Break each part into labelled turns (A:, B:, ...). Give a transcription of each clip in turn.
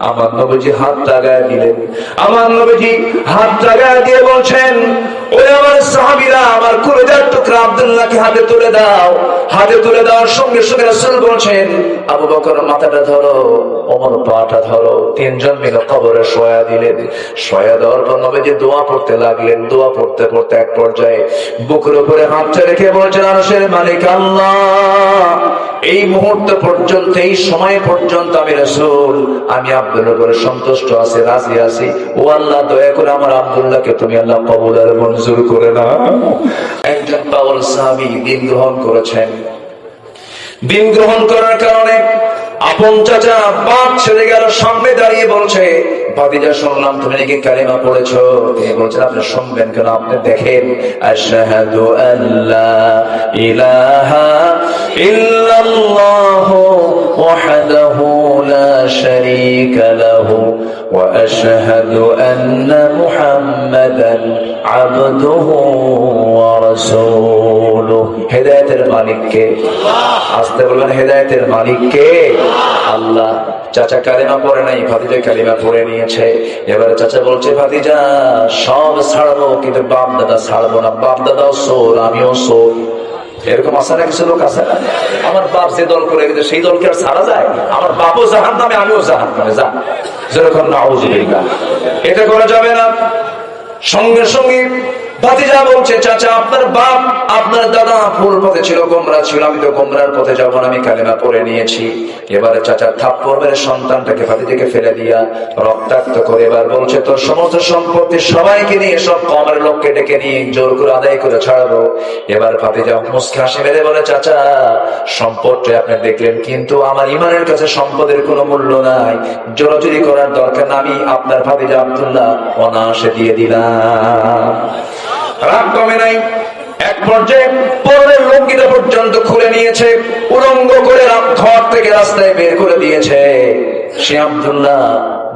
A: আমার নবীজি হাত লাগায় দিলেন। আমার নবীজি হাত লাগায় দিয়ে বলছেন, ওই আমার সাহাবীরা, আমার কলিজার টুকরা আব্দুল্লাহকে হাতে তুলে দাও। হাতে তুলে দেওয়ার সঙ্গে সঙ্গে রাসূল বলছেন, আবু বকর মাথাটা ধরো, ওমর পাটা ধরো। তিনজন মিলে কবরে শোয়া দিলেন। শোয়া দেওয়ার পর নবীজি দোয়া পড়তে লাগলেন। দোয়া পড়তে পড়তে এক পর্যায়ে বুকের উপরে হাতটা রেখে বলছেন, আরশের মালিক আল্লাহ, এই মুহূর্ত পর্যন্ত, এই সময় পর্যন্ত আমি রাসূল, আমি আব্দুল্লাহর উপরে সন্তুষ্ট আছি, রাজি আছি। ও আল্লাহ, দয়া করে আমার আব্দুল্লাহকে তুমি আল্লাহ কবুল আর মঞ্জুর করে নাও। একজন পাগল সাহাবী দিন গ্রহণ করেছেন। দিন গ্রহণ করার কারণে আপন চাচা বাপ ছেড়ে গেল, সামনে দাঁড়িয়ে বলছে, ভাতিজা শুনলাম তুমি নাকি কালিমা পড়েছো। তিনি বলছেন, আপনি শুনবেন কেন? আপনি দেখেন, আশহাদু আল্লা ইলাহা ইল্লাল্লাহু ওয়াহদাহু লা শারীকা লাহু ওয়া আশহাদু আন্না মুহাম্মাদান আবদুহু ওয়া রাসূলুহু। হেদায়েতের মালিক কে? আসতে বলেন, হেদায়েতের মালিক কে? আল্লাহ। চাচা কালিমা পড়ে নাই, ভাতিজা কালিমা পড়ে নিয়েছে। এবারে চাচা বলছে, ভাতিজা সব ছাড়বো কিন্তু বাপ দাদা ছাড়বো না। বাপ দাদাও সোর, আমিও সোর। এরকম আছে না কিছু লোক? আছে না? আমার বাপ যে দল করে গেছে সেই দলকে আর ছাড়া যায়? আমার বাপও জাহান্নামে, আমিও জাহান্নামে। যা যেরকম নাউযুবিল্লাহ, এটা করা যাবে না। সঙ্গে সঙ্গে ভাতিজা বলছে, চাচা আপনার বাপ, আপনার দাদা ভুল পথে ছিল, গোমরা ছিল, আমি তো গোমরার পথে যাবো না, আমি কালিমা পড়ে নিয়েছি। এবারে চাচা থাপ্পড় মেরে সন্তানটাকে ভাতিজাকে ফেলে দিয়া রক্তাক্ত করে এবার বলছে, তোর সমস্ত সম্পত্তি সবাইকে নিয়ে, সব কমের লোককে ডেকে নিয়ে জোর করে আদায় করে ছাড়বো। এবার ভাতিজা মুচকি হাসি মেরে বলে, চাচা সম্পদটা আপনি দেখলেন, কিন্তু আমার ইমানের কাছে সম্পদের কোনো মূল্য নাই। জোরাজুরি করার দরকার না, আমি আপনার ভাতিজা আব্দুল্লাহ অনায়াসে দিয়ে দিলাম। রাগ কমে নাই। এক পর্যায়ে পরের লুঙ্গিটা পর্যন্ত খুলে নিয়েছে, উলঙ্গ করে ঘর থেকে রাস্তায় বের করে দিয়েছে। সে আব্দুল্লাহ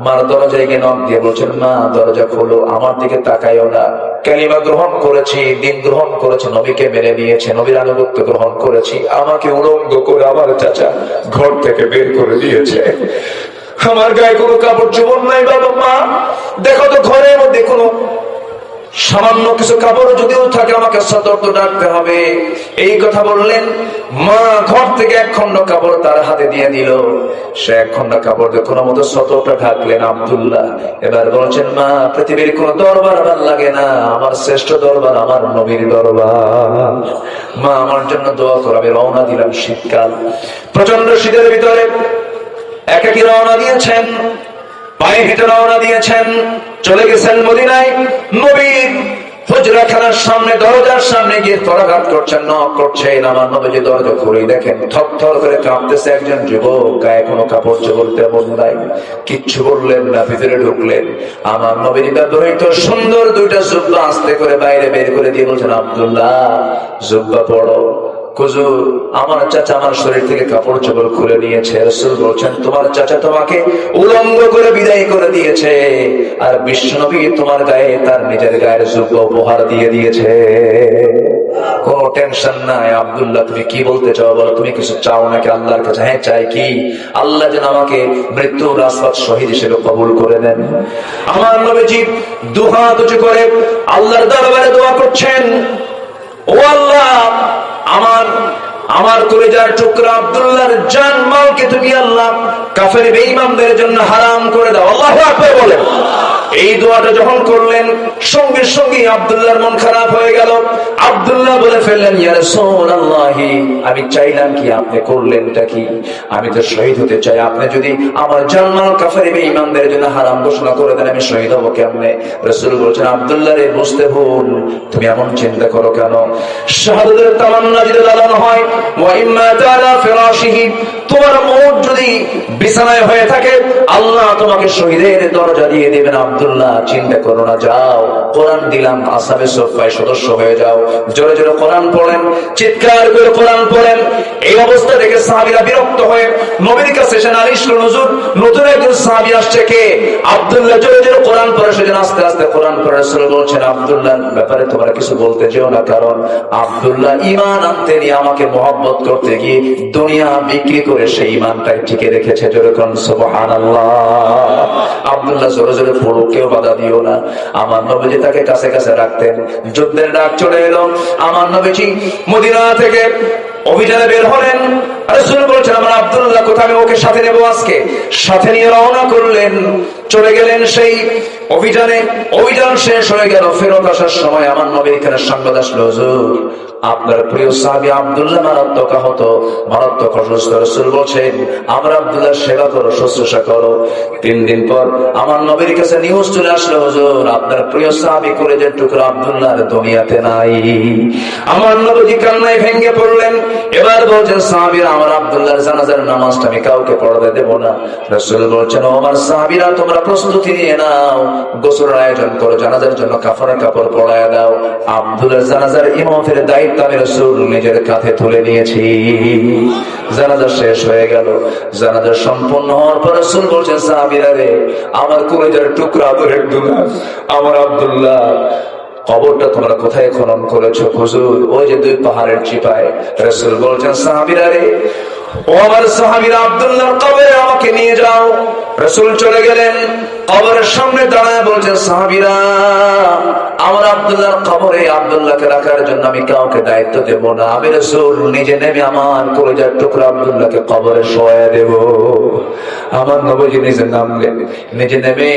A: মার দরজায় গিয়ে নক দিয়ে বলছেন, মা দরজা খোলো, আমার দিকে তাকাইও না। কালিমা গ্রহণ করেছি, দিন গ্রহণ করেছে, নবীকে মেনে নিয়েছে, নবীর আনুগত্য গ্রহণ করেছি, আমাকে উলঙ্গ করে আমার চাচা ঘর থেকে বের করে দিয়েছে। আমার গায়ে কোনো কাপড় চোপড় নাই। বাবা, মা দেখো তো ঘরের মধ্যে কোনো সামান্য কিছু কাপড় যদিও থাকে, আমাকে সতর্ক ডাকতে হবে। এই কথা বললেন। মা ঘর থেকে এক খন্ড কাপড় তার হাতে দিয়ে দিল। সে এক খন্ড কাপড় দিয়ে কোনো মতো সতর্কটা ঢাকলেন আব্দুল্লাহ। এবার বলছেন, মা পৃথিবীর কোন দরবার ভাল লাগে না, আমার শ্রেষ্ঠ দরবার আমার নবীর দরবার। মা আমার জন্য দোয়া করো। আমি রওনা দিলাম। শীতকাল, প্রচন্ড শীতের ভিতরে একাকী রওনা দিয়েছেন, পায়ে হেঁটে রওনা দিয়েছেন, চলে গেছেন মদিনায়। নবীর হুজরাখানার সামনে, দরজার সামনে গিয়ে পরাঘাত করছেন, নক করছেন। আমার নবীজি দরজা খুলে দেখেন থরথর করে কাঁপতেছে একজন যুবক, গায়ে কোনো কাপড় চোপড় তেমন নাই। কিচ্ছু বললেন না, ভিতরে ঢুকলেন। আমার নবীজি ব্যবহৃত সুন্দর দুইটা জুব্বা আস্তে করে বাইরে বের করে দিয়ে বলছেন, আব্দুল্লাহ জুব্বা পড়ো। হুজুর, আমার চাচা আমার শরীর থেকে কাপড় চোপড় খুলে নিয়েছে। রাসূল বলছেন, তোমার চাচা তোমাকে উলঙ্গ করে বিদায় করে দিয়েছে, আর বিশ্বনবী তোমার গায়ে তার নিজের গায়ের জুব্বা উপহার দিয়ে দিয়েছে। কোনো টেনশন নাই। আব্দুল্লাহ, তুমি কি বলতে চাও বলো? তুমি কিছু চাও নাকি আল্লাহর কাছে? হ্যাঁ চাই। কি? আল্লাহ যেন আমাকে মৃত্যুর রাসওয়াত শহীদ হিসেবে কবুল করে দেন। আমার নবীজি দুহাত উঁচু করে আল্লাহর দরবারে দোয়া করছেন, ও আল্লাহ, আমার কলিজার টুকরা আব্দুল্লাহর জান মালকে তুমি আল্লাহ কাফের বেঈমানদের জন্য হারাম করে দাও। আল্লাহু আকবার বলেন। এই দোয়াটা যখন করলেন, সঙ্গে সঙ্গে আব্দুল্লাহর মন খারাপ হয়ে গেল। আব্দুল্লাহ বলে ফেললেন, ইয়া রাসূলুল্লাহ, আমি চাইলাম কি, আপনি করলেনটা কি? আমি তো শহীদ হতে চাই। আপনি যদি আমার জান মাল কাফের বেঈমানদের জন্য হারাম ঘোষণা করে দেন, আমি শহীদ হব কেমনে? রাসূল বলছেন, আব্দুল্লাহ রে, বুঝতে ভুল, তুমি এমন চিন্তা করো কেন? শাহাদাতের তামান্না যদি লালন হয়, ওয়া ইম্মা তাআলা ফিরাশিহি, তোমার মওত যদি বিছানায় হয়ে থাকে, আল্লাহ তোমাকে শহীদের দরজা দিয়ে দিবেন। আব্দুল্লাহ, চিন্তা করো না, যাও, কোরআন দিলাম, আসহাবে সুফফায় সদস্য হয়ে যাও। জোরে জোরে কোরআন পড়েন, চিৎকার করে কোরআন পড়েন। এই অবস্থা দেখে সাহাবীরা বিরক্ত হয়ে নবীর কাছে এসে নালিশ করলেন, হুজুর, নতুন একজন সাহাবী আসছে, কে? আব্দুল্লাহ জোরে জোরে কোরআন পড়ে। সেজন্য আস্তে আস্তে কোরআন পড়ে। রাসূল বলছেন, আব্দুল্লাহর ব্যাপারে তোমরা কিছু বলতে যেও না, কারণ আব্দুল্লাহ ঈমান আনতে নিয়ে আমাকে মহব্বত করতে গিয়ে দুনিয়া বিক্রি করে সেই ঈমানটাকে টিকে রেখেছে। জোরে কোন সুবহানাল্লাহ। আব্দুল্লাহ জোরে জোরে পড়ো, কেউ বাধা দিও না। আমার নবীজি তাকে কাছে কাছে রাখতেন। যুদ্ধের ডাক চলে এলো, আমার নবীজি মদিনা থেকে অভিযানে বের হলেন। রাসূল বলছেন আমার আব্দুল্লাহ কোথায়, আমি ওকে সাথে নেবো আজকে। সাথে নিয়ে রওনা করলেন, চলে গেলেন সেই অভিযানে। অভিযান শেষ হয়ে গেল, ফেরত আসার সময় আমার নবী এখানে সংবাদ আসলো, হুজুর আপনার প্রিয় সাহাবী আব্দুল্লাহ মারাত্মক আহত, মারাত্মক অসুস্থ। রাসূল বলছেন আমার আব্দুল্লাহর সেবা করো, শুশ্রূষা করো। 3 দিন পর আমার নবীর কাছে নিউজ চলে আসলো, হুজুর আপনার প্রিয় সাহাবী কলেজের টুকরা আব্দুল্লাহর দুনিয়াতে নাই। আমার নবী কান্নায় ভেঙে পড়লেন। এবার বলছেন সাহাবীরা আমার আব্দুল্লাহর জানাজার নামাজটা আমি কাউকে পড়াতে দেব না। রাসূল বলছেন ও আমার সাহাবীরা তোমরা প্রস্তুতি নিয়ে নাও, গোসলের আয়োজন করো, জানাজার জন্য কাফনের কাপড় পরায় দাও। আব্দুল্লাহর জানাজার ইমামতের দায়িত্ব আমি রাসূল নিজের কাঁধে তুলে নিয়েছি। জানাজা শেষ হয়ে গেল। জানাজা সম্পন্ন হওয়ার পর রাসূল বলছেন সাহাবীরা রে আমার কলেজের টুকরা আদরের দুলা আমার আব্দুল্লাহ কবরটা তোমরা কোথায় খনন করেছো? হুজুর ওই যে 2 পাহাড়ের চিপায়। রাসূল বলছেন সাহাবীরা রে ও আমার সাহাবীরা আব্দুল্লাহর কবরে আমাকে নিয়ে যাও। রাসূল চলে গেলেন, কবরের সামনে দাঁড়ায় বলছেন সাহাবীরা আমার আব্দুল্লাহর কবরে আব্দুল্লাহকে রাখার জন্য আমি কাউকে দায়িত্ব দেব না, আমি রাসূল নিজে নেমে আমার কলিজার টুকরা আব্দুল্লাহকে কবরে শোয়া দেব। আমার নবীজি নিজে নামলেন, নিজে নেমে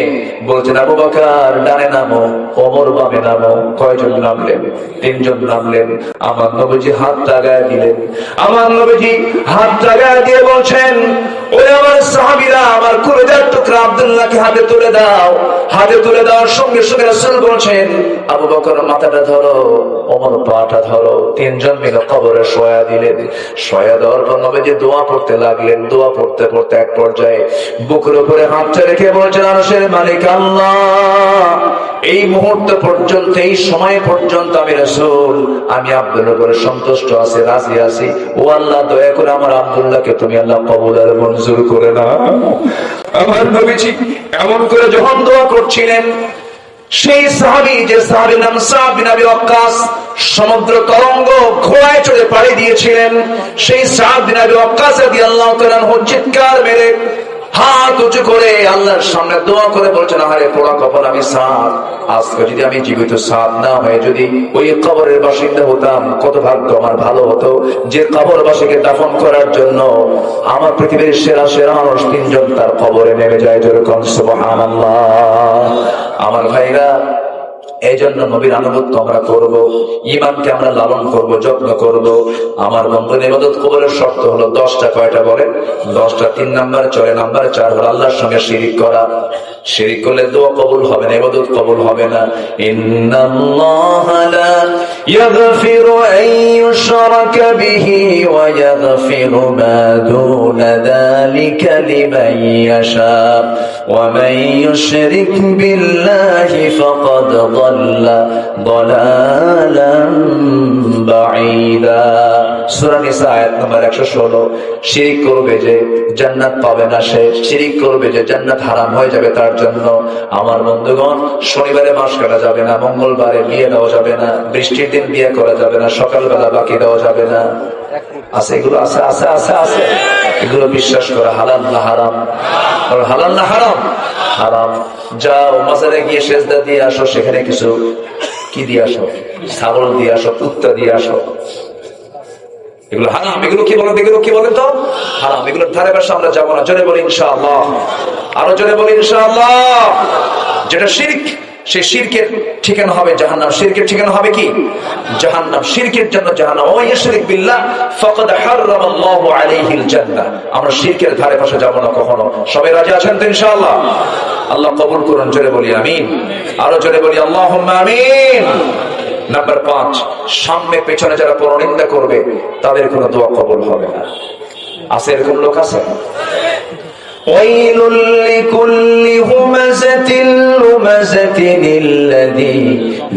A: বলছেন আবু বকর ডানে নামো, ওমর বামে নামো। কয়জন নামলেন? 3 জন নামলেন। আমার নবীজি হাত লাগায় দিলেন। আমার নবীজি হাত লাগায় দিয়ে বলছেন ওই আমার সাহাবীরা আমার কলিজার টুকরা আব্দুল্লাহকে হাতে তুলে দাও। হাতে তুলে দেওয়ার সঙ্গে সঙ্গে রাসূল বলছেন আবু বকর মাথাটা ধরো, ওমর পাটা ধরো। 3 জন মিলে কবরে শোয়া দিলেন। শোয়া দেওয়ার পর নবীজি দোয়া পড়তে লাগলেন। দোয়া পড়তে পড়তে এক পর্যায়ে বুকের উপরে হাতটা রেখে বলছেন আরশের মালিক আল্লাহ এই মুহূর্ত পর্যন্ত, এই সময় পর্যন্ত আমি রাসূল আমি আব্দুল্লাহর উপরে সন্তুষ্ট আছি, রাজি আছি। ও আল্লাহ দয়া করে আমার আব্দুল্লাহকে তুমি আল্লাহ কবুল আর মঞ্জুর করে নাও। আমার নবীজি এমন করে যখন দোয়া করছিলেন, সেই সাহাবী যে সাহাবীর নাম সাদ বিন আবি ওয়াক্কাস সমুদ্র তরঙ্গ ঘোড়ায় চড়ে পাড়ি দিয়েছিলেন, সেই সাদ বিন আবি ওয়াক্কাস রাদিয়াল্লাহু তাআলা চিৎকার মেরে হাত উঁচু করে আল্লাহর সামনে দোয়া করে বলছেন আরে পোড়া কপাল আমি সাদ, আজকে যদি আমি জীবিত সাদ না হয়ে যদি ওই কবরের বাসিন্দা হতাম কত ভাগ্য আমার ভালো হতো, যে কবরবাসীকে দাফন করার জন্য আমার পৃথিবীর সেরা সেরা মানুষ 3 জন তার কবরে নেমে যায়। যেরকম সুবহানাল্লাহ। আমার ভাইরা এই জন্য নবীর আনুগত্য আমরা করব, ঈমানকে আমরা লালন করব, যত্ন করব। আমার বন্ধুর ইবাদত কবুলের শর্ত হলো 10টা। কয়টা বলে? 10টা। 3 নাম্বার 4 নাম্বার 4 হলো আল্লাহর সঙ্গে শিরিক করা। শিরিক করলে দোয়া কবুল হবে না, ইবাদত কবুল হবে না। ইন্নাল্লাহা লা ইয়াগফিরু আন ইউশরাকা বিহি ওয়া ইয়াগফিরু মা দুনা যালিকা লিমান ইয়াশা ওয়া মান ইউশরিক বিল্লাহি ফাকাদ ضلالا بعيدا। সূরা নিসা আয়াত নম্বর 116। শিরিক করবে যে জান্নাত পাবে না, সে শিরিক করবে যে জান্নাত হারাম হয়ে যাবে তার জন্য। আমার বন্ধুগণ শনিবারে মাস কাটা যাবে না, মঙ্গলবারে বিয়ে দেওয়া যাবে না, বৃষ্টির দিন বিয়ে করা যাবে না, সকালবেলা বাকি দেওয়া যাবে না। আছে এগুলো? আছে আছে আছে আছে। এগুলো বিশ্বাস করা হালাল না হারাম? হালাল না হারাম? হারাম। যাও মাজারে গিয়ে সেজদা দিয়ে আসো, সেখানে কিছু কি দিয়ে আসো? ছাগল দিয়ে আসো, কুত্তা দিয়ে আসো। এগুলো হারাম। এগুলো কি বলেন? এগুলো কি বলেন তো? হারাম। এগুলোর ধারে পাশে আমরা যাবো না। জোরে বলি ইনশাআল্লাহ। আরো জোরে বলি ইনশাআল্লাহ। যেটা শিরক, সেই শিরকের ঠিকানা হবে জাহান্নাম। শিরকের ঠিকানা হবে কি? জাহান্নাম। শিরকের জন্য জাহান্নাম। ওয়া ইশরিক বিল্লাহ ফাকাদ হারামাল্লাহু আলাইহিল জান্নাহ। আমরা শিরকের ধারে পাশে যাব না কখনো। সবাই রাজি আছেন তো ইনশাআল্লাহ? আল্লাহ কবুল করুন। জোরে বলি আমিন। আরো জোরে বলি আল্লাহুম্মা আমিন। নাম্বার 5, সামনে পেছনে যারা পরনিন্দা করবে তাদের কোনো দোয়া কবুল হবে না। আছে এরকম লোক? আছে। ওয়াইলুল লিকুল্লি হুমাযাতিল লুমাযাতিন আল্লাযী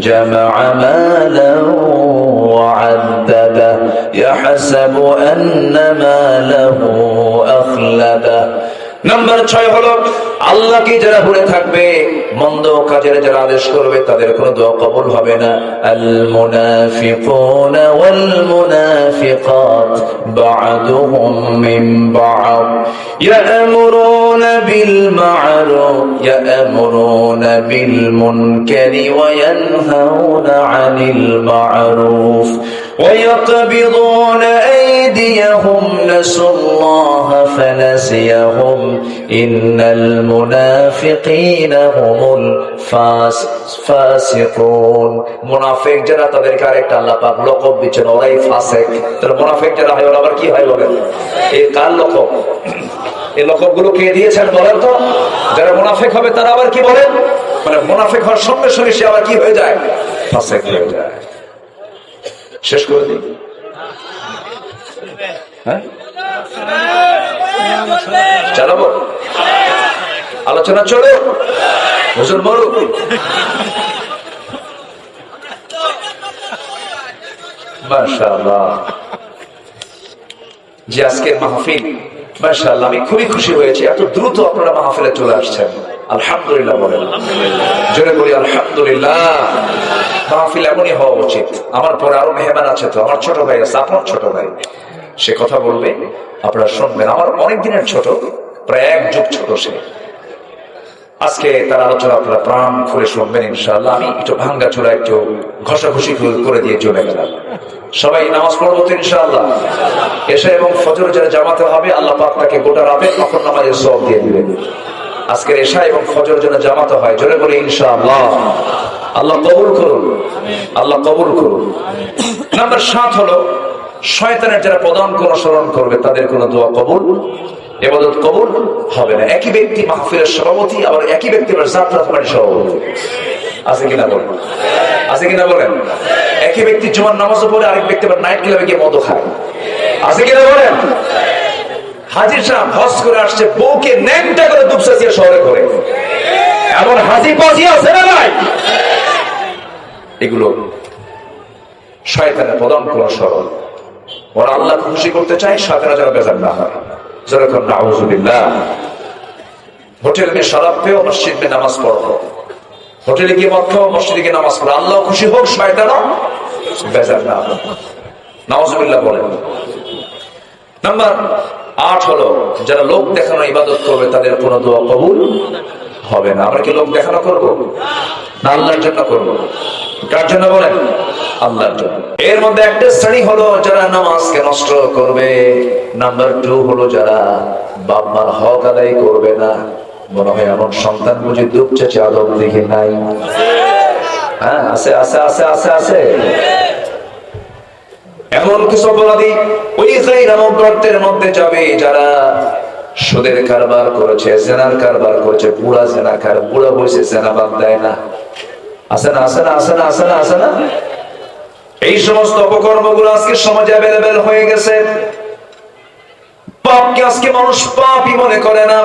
A: জামা'a মালান ওয়া 'আদ্দাদাহু ইয়াহসাবু আন্না মালাহু আখলাদাহু নাম্বার 6 হলো আল্লাহকে যারা ভুলে থাকবে, মন্দ কাজের যারা আদেশ করবে, তাদের কোনো দোয়া কবুল হবে না। আল মুনাফিকুনা ওয়াল মুনাফিকাত বা'দুহুম মিন বা'দ ইয়া'মুরুনা বিল মা'রুফ ইয়া'মুরুনা বিল মুনকারি ওয়া ইয়ানহাউনা 'আনিল মা'রুফ ওয়া ইয়াকবিদুনা আইদিয়াহুম নাসাল্লাহা ফানাসিয়াহুম ইন্নাল মুনাফিকিনা হুমুল ফাসিকুন। মুনাফিক যারা, তাদেরকে আরেকটা আল্লাহ পাক লকব দিচ্ছেন, ওরাই ফাসিক। তাহলে মুনাফিক যারা হয় ওরা আবার কি হয় বলেন? এই কার লকব? এই লকবগুলো কে দিয়েছেন বলেন তো? যারা মুনাফিক হবে তারা আবার কি বলেন? মানে মুনাফিক হওয়ার সঙ্গে সঙ্গে সে আবার কি হয়ে যায়? ফাসিক হয়ে যায়। শেষ করে দিই। হ্যাঁ, চালাবো আলোচনা, চলো হুজুর বলো। মাশাআল্লাহ, যে আজকের মাহফিল, মাশাআল্লাহ, আমি খুবই খুশি হয়েছি। এত দ্রুত আপনারা মাহফিলে চলে আসছেন, আলহামদুলিল্লাহ বলেন, জোরে বলি আলহামদুলিল্লাহ। মাহফিল এমনই হওয়া উচিত। আমার পরে আরো মেহমান আছে, তো আমার ছোট ভাই আছে, আপনার ছোট ভাই, সে কথা বলবে, আপনারা শুনবেন। আমার অনেক দিনের ছোট, প্রায় 1 যুগ ছোট সে। আজকে তার আলোচনা আপনারা প্রাণ খুলে শুনবেন ইনশাআল্লাহ। আমি একটু ভাঙ্গা চোরা একটু ঘষাঘষি করে দিয়ে চলে গেলাম। সবাই নামাজ পড়বো তো ইনশাআল্লাহ। এশা এবং ফজর যারা জামাতে হবে, আল্লাহ পাক তাকে গোটা রাতে নফল নামাজের সওয়াব দিয়ে দিবেন। আজকের এশা এবং ফজর যেন জামাতে হয়, জোরে বলি ইনশাআল্লাহ। আল্লাহ কবুল করুন, আল্লাহ কবুল করুন। নাম্বার 7 হলো শয়তানের যারা পদাঙ্ক অনুসরণ করবে, তাদের কোনো দোয়া কবুল, ইবাদত কবুল হবে না। একই ব্যক্তি মাহফিলের সভাপতি, আবার একই ব্যক্তি যাত্রা পার্টির সভাপতি, আছে কিনা বলেন? আছে কিনা বলেন? একই ব্যক্তি জুমার নামাজও পড়ে, আরেক ব্যক্তি আবার নাইট ক্লাবে গিয়ে মদ খায়, আছে কিনা বলেন? হাজির সাহেব হজ করে আসছে, বউকে ন্যাংটা করে দুপসাচিয়া শহরে করে, এমন হাজি পাজি আছে না নাই? এগুলো শয়তানের পদাঙ্ক অনুসরণ। ওরা আল্লাহ খুশি করতে চায়, শয়তানের যেন বেজার না হয়। যেরকম নাউজুবিল্লাহ, হোটেল মে শরাব পেও, মসজিদ মে নামাজ পড়ো, হোটেলে গিয়ে মদ খাও, মসজিদে গিয়ে নামাজ পড়ো, আল্লাহ খুশি হোক, শয়তানও বেজার না হোক। নাউজুবিল্লাহ বলেন। নাম্বার 8 হলো যারা লোক দেখানো ইবাদত করবে, তাদের কোনো দোয়া কবুল হবে না। আমরা কি লোক দেখানো করবো না আল্লাহর জন্য করবো? কার জন্য বলেন? আল্লাহর জন্য। এর মধ্যে একটা শ্রেণী হলো যারা নামাজকে নষ্ট করবে। নাম্বার 2 হলো যারা বাপ মার হক আদায় করবে না। মনে হয় এমন সন্তান বুঝি দুঃখ চেঁচে আদব দেখে নাই? হ্যাঁ, আছে আছে আছে আছে আছে। এমন কিছু অপরাধী ওই নামক গর্তের মধ্যে যাবে যারা সুদের কারবার করেছে, জেনার কারবার করেছে, বুড়া জেনাকার, বুড়া বসে জেনা বাদ দেয় না, আছে না আছে না আছে না আছে না আছে না? এই সমস্ত অপকর্মগুলো আজকে সমাজে অ্যাভেলেবেল হয়ে গেছে। পাপকে আজকে মানুষ পাপই মনে করে না,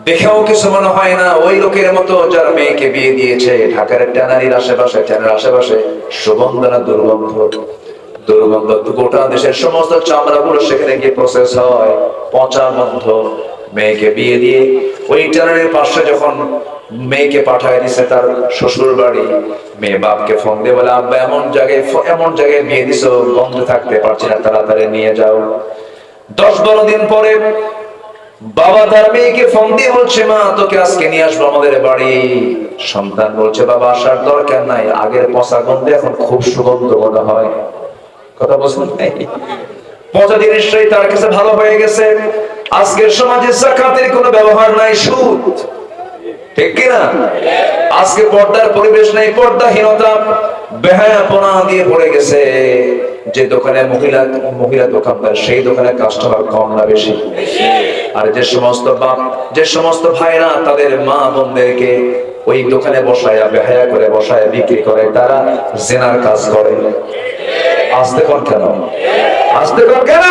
A: দেখেও কিছু মনে হয় না। ওই লোকের মতো যার মেয়েকে বিয়ে দিয়েছে ঢাকার ট্যানারির আশেপাশে, ট্যানার আশেপাশে সুগন্ধনা দুর্গন্ধ, দুর্গন্ধ গোটা দেশের সমস্ত চামড়াগুলো সেখানে গিয়ে প্রসেস হয়, পচা গন্ধ। মেয়েকে বিয়ে দিয়ে ওই ট্যানারির পাশে যখন মেয়েকে পাঠায় দিছে তার শ্বশুর বাড়ি, মেয়ে বাপকে ফোন দিয়ে বলে, আব্বা এমন জায়গায় বিয়ে দিছো, বন্ধ থাকতে পারছি না, তাড়াতাড়ি নিয়ে যাও। 10-12 দিন পরে বাবা তার মেয়েকে ফোন দিয়ে বলছে, মা তোকে আজকে নিয়ে আসবো আমাদের বাড়ি। সন্তান বলছে, বাবা আসার দরকার নাই, আগের পচা গন্ধে এখন খুব সুগন্ধ মনে হয়। কথা বলছেন নাই? পচা জিনিসটাই তার কাছে ভালো হয়ে গেছে। আজকের সমাজে যাকাতের কোনো ব্যবহার নাই, সুদ, ঠিক কিনা? আজকে পর্দার পরিবেশ নেই, পর্দাহীনতা, বেহায়াপনা দিয়ে পড়ে গেছে। যে দোকানে মহিলা দোকানদার, সেই দোকানে কাস্টমার কম না বেশি? আর যে সমস্ত ভাইরা তাদের মা বোনদেরকে ওই দোকানে বসায়া, বেহায়া করে বসায়া বিক্রি করে, তারা জেনার কাজ করে। আসতে কর কেন? আসতে কর কেন?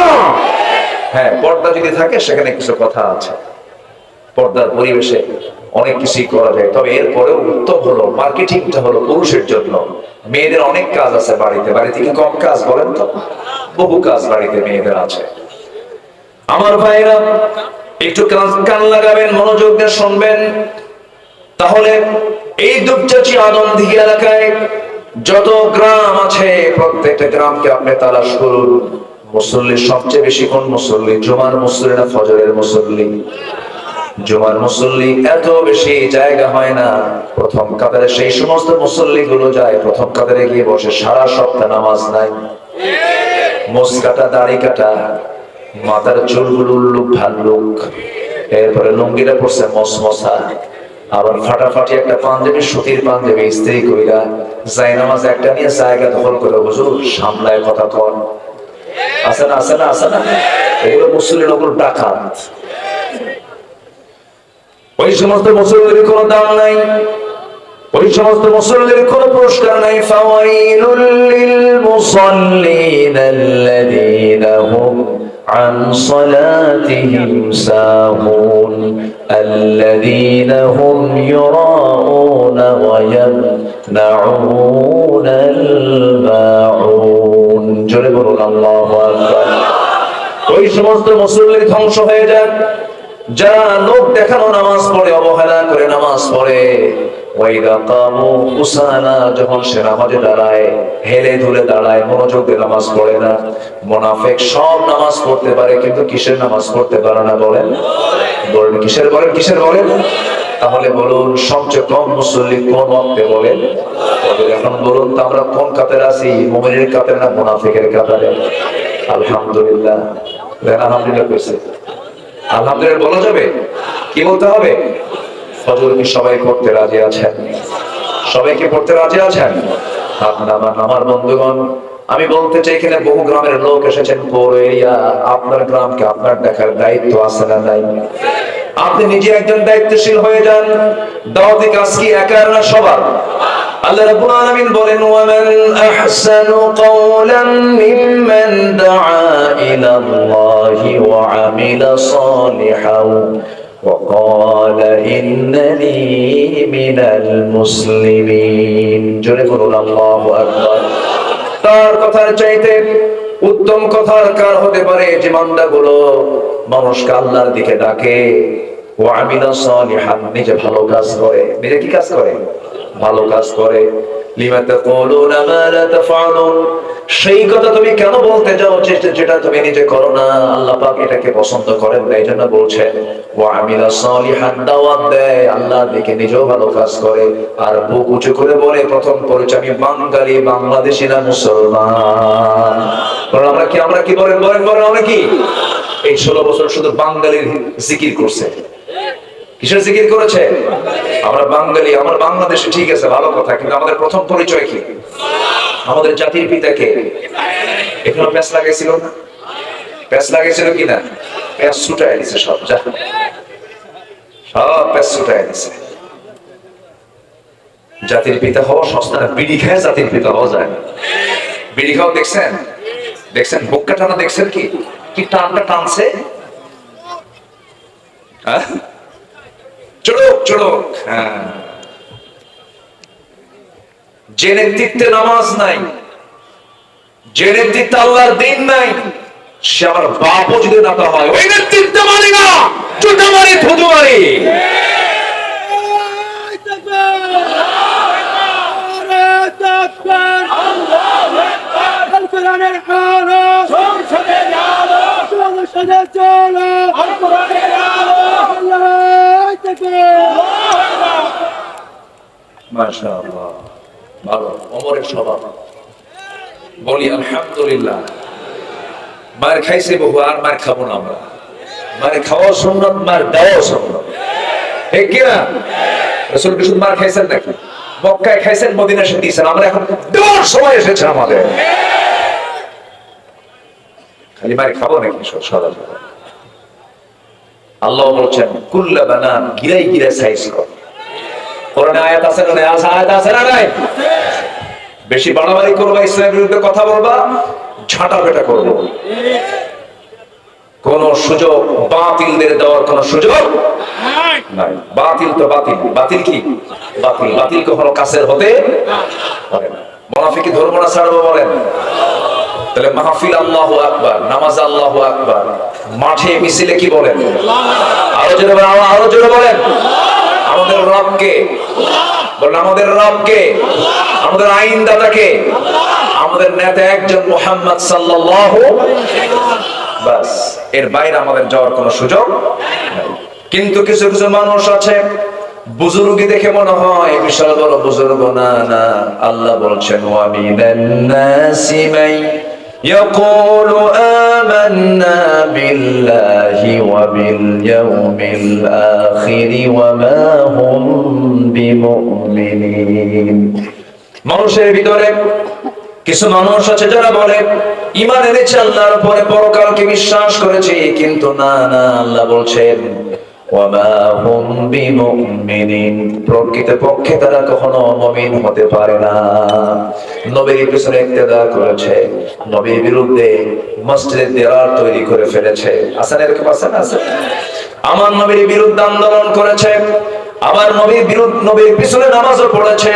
A: হ্যাঁ, পর্দা যদি থাকে সেখানে কিছু কথা আছে, পর্দার পরিবেশে অনেক কিছুই করা যায়। তবে এরপরেও উত্তম হলো মার্কেটিংটা হলো পুরুষের জন্য। মেয়েদের অনেক কাজ আছে বাড়িতে কি কম কাজ বলেন তো? বহু কাজ বাড়িতে মেয়েদের আছে। আমার ভাইরা, একটু কান লাগাবেন, মনোযোগ দিয়ে শুনবেন। তাহলে এই দুপচাচি আনন্দী এলাকায় যত গ্রাম আছে প্রত্যেকটা গ্রামকে আপনি তালাশ করুন। মুসল্লি সবচেয়ে বেশি কোন মুসল্লি? জুমার মুসল্লি না ফজরের মুসল্লি? জুমার মুসল্লি এত বেশি জায়গা হয় না প্রথম কাতারে। সেই সমস্ত মুসল্লি গুলো যায় প্রথম কাতারে গিয়ে বসে, সারা সপ্তাহ নামাজ নাই, মোজ কাটা, দাড়ি কাটা, মাথার চুলগুলো উল্লুক ভাল্লুক, এরপরে লুঙ্গিটা পড়ছে মসমসা, আবার ফাটাফাটি একটা পাঞ্জাবি, সুতির পাঞ্জাবি ইস্ত্রি কইরা জায়নামাজ একটা নিয়ে জায়গা দখল করে হুজুর সামলায় কথা কন। আছে না, আছে না, আছে না? এগুলো মুসল্লির ওপর ডাকাত। ওই সমস্ত মুসল্লির কোনো দাম নাই, ওই সমস্ত মুসল্লির কোনো পুরস্কার নাই। ফাওয়াইলুল লিল মুসাল্লিন আল্লাযীনা হুম আন সালাতিহিম সাহুন আল্লাযীনা হুম ইউরাউনা ওয়া ইয়ামনাউনাল মাউন। জোরে বলুন আল্লাহু আকবার। ওই সমস্ত মুসল্লি ধ্বংস হয়ে যাক যারা লোক দেখানো নামাজ পড়ে, অবহেলা করে নামাজ পড়ে। ওয়াইদা কামু কুসালা, যখন সে নামাজে দাঁড়ায় হেলে ধুলে দাঁড়ায়, মনোযোগ দিয়ে নামাজ পড়ে না। মুনাফিক সব নামাজ পড়তে পারে কিন্তু কিসের নামাজ পড়তে পারে না? বলেন বলেন, কিসের বলেন, কিসের বলেন? তাহলে বলুন সবচেয়ে কম মুসল্লি কোন ওয়াক্তে? বলেন। এখন বলুন তো আমরা কোন কাতারে আছি? মুমিনের কাতারে না মুনাফিকের কাতারে? আলহামদুলিল্লাহ। আলহামদুলিল্লাহ কইছে, আলহামদুলিল্লাহ বলা যাবে? কি বলতে হবে? ফজর কি সবাই পড়তে রাজি আছেন? সবাইকে পড়তে রাজি আছেন? আমার বন্ধুগণ, আমি বলতে চাই এখানে বহু গ্রামের লোক এসেছেন পৌর এরিয়া। আপনার গ্রামকে আপনার দেখার দায়িত্ব আছে না নাই? আপনি নিজে একজন দায়িত্বশীল হয়ে যান। দাওয়াতি কাজ কি একার না সবার? আল্লাহ রাব্বুল আলামিন বলেন, ওয়ামান আহসানু কাওলান মিম্মান দাআ ইলাল্লাহি ওয়া আমিলা সালিহান ওয়া ক্বালা ইন্নানি মিনাল মুসলিমিন। জোরে বলুন আল্লাহু আকবার। তার কথার চাইতে উত্তম কথার কার হতে পারে? যে বান্দাগুলো মানুষকে আল্লাহর দিকে ডাকে, ওয়া আমিলা সালিহান, নিজে ভালো কাজ করে। নিজে কি কাজ করে? ভালো কাজ করে। লিমা তাকুলুনা মা লা তাফআলুন, সেই কথা তুমি কেন বলতে যাও যেটা তুমি নিজে করো না? আল্লাহ পাক এটাকে পছন্দ করেন না, এইজন্য বলছেন ওয়া আমিলা সালিহান, দাওয়াত দেয় আল্লাহর দিকে, নিজেও ভালো কাজ করে। আর বুক উঁচু করে বলে প্রথম পরিচয় আমি বাঙালি, বাংলাদেশি না মুসলমান। আমরা কি বলেন বলেন বলেন, আমরা কি এই 16 বছর শুধু বাঙালির জিকির করছে? কিসের জিকির করেছে? আমরা বাঙালি, আমার বাংলাদেশে, ঠিক আছে ভালো কথা, কিন্তু আমাদের প্রথম পরিচয় কি? আমাদের জাতির পিতা কে? এখানে প্যাস লাগাইছিল না? প্যাস লাগাইছিল কিনা? প্যাস ছুটাই দিছে সব, যা সব প্যাস ছুটাই দিছে। জাতির পিতা হওয়া সস্তা না। বিড়ি খায় জাতির পিতা হওয়া যায় না। বিড়ি খাও দেখছেন? দেখছেন বুকটা টানা? দেখছেন কি কি টানটা টানছে? হ্যাঁ, চড়ক চড়ক। হ্যাঁ, যে নেতৃত্বে নামাজ নাই, যে নেতৃত্বে আল্লাহর দিন নাই, সে আমার বাপও যদি নেতা হয় ওই নেতৃত্বে মানি না, জুতা মারি, থুতু মারি। মাশাআল্লাহ, ভালো। ওমরের স্বভাব। বলি আলহামদুলিল্লাহ। মার খাইছে বহু, আর মার খাবো না আমরা। মার খাওয়া সুন্নাত, মার দেওয়া সুন্নাত, ঠিক কি না? রাসূল কি শুধু মার খাইছেন নাকি? মক্কায় খাইছেন, মদিনা এসে দিয়েছেন। আমরা এখন দেওয়ার সময় এসেছে আমাদের। খালি মার খাবো নাকি? সদা আল্লাহ বলছেন কুল্লা বানান, গিরাই গিরাই সাইজ কর। কোরআনে আয়াত আছে না? আয়াত আছে না নাই? বেশি বাড়াবাড়ি করবা, ইসলামের বিরুদ্ধে কথা বলবা, ঝাঁটা পেটা করবো। কোন সুযোগ বাতিলদের দেওয়ার কোন সুযোগ নাই। বাতিল তো বাতিল। বাতিল কি? বাতিল। বাতিল কখনো কাছের হতে পারে না। মুনাফিকি ধর্ম না ছাড়বো বলেন?
B: তাহলে মাহফিল আল্লাহু আকবার, নামাজ আল্লাহু আকবার, মাঠে মিছিলে কি বলেন? আরো জোরে বলেন, আরো জোরে বলেন। আমাদের রব কে? বলেন আমাদের রব কে? আমাদের আইনদাতা কে? আমাদের নেতা একজন মুহাম্মদ সাল্লাল্লাহু। বাস, এর বাইরে আমাদের যাওয়ার কোনো সুযোগ নাই। কিন্তু কিছু কিছু মানুষ আছে, বুজুর্গি দেখে মনে হয় বিশাল বড় বুজুর্গ। না না, আল্লাহ বলছেন ওয়া মিনান নাসি মান ইয়াকুলু আমান্না বিল্লাহি ওয়া বিল ইয়াউমিল আখির ওয়া মা হুম বিমুমিনিন। মানুষের ভিতরে কিছু মানুষ আছে যারা বলে ঈমান এনেছে, আল্লাহর উপরে পরকালকে বিশ্বাস করেছে, কিন্তু না না, আল্লাহ বলছেন ওয়া মা হুম বিমুমিনিন, প্রকৃতপক্ষে তারা কখনো মুমিন হতে পারে না। নবীর পিছনে ইক্তেদা করেছে, নবীর বিরুদ্ধে মসজিদের দেওয়াল তৈরি করে ফেলেছে। আছেন এরকম? আছেন? আছে। আমার নবীর বিরুদ্ধে আন্দোলন করেছে, আবার নবীর পিছনে নামাজও পড়েছে।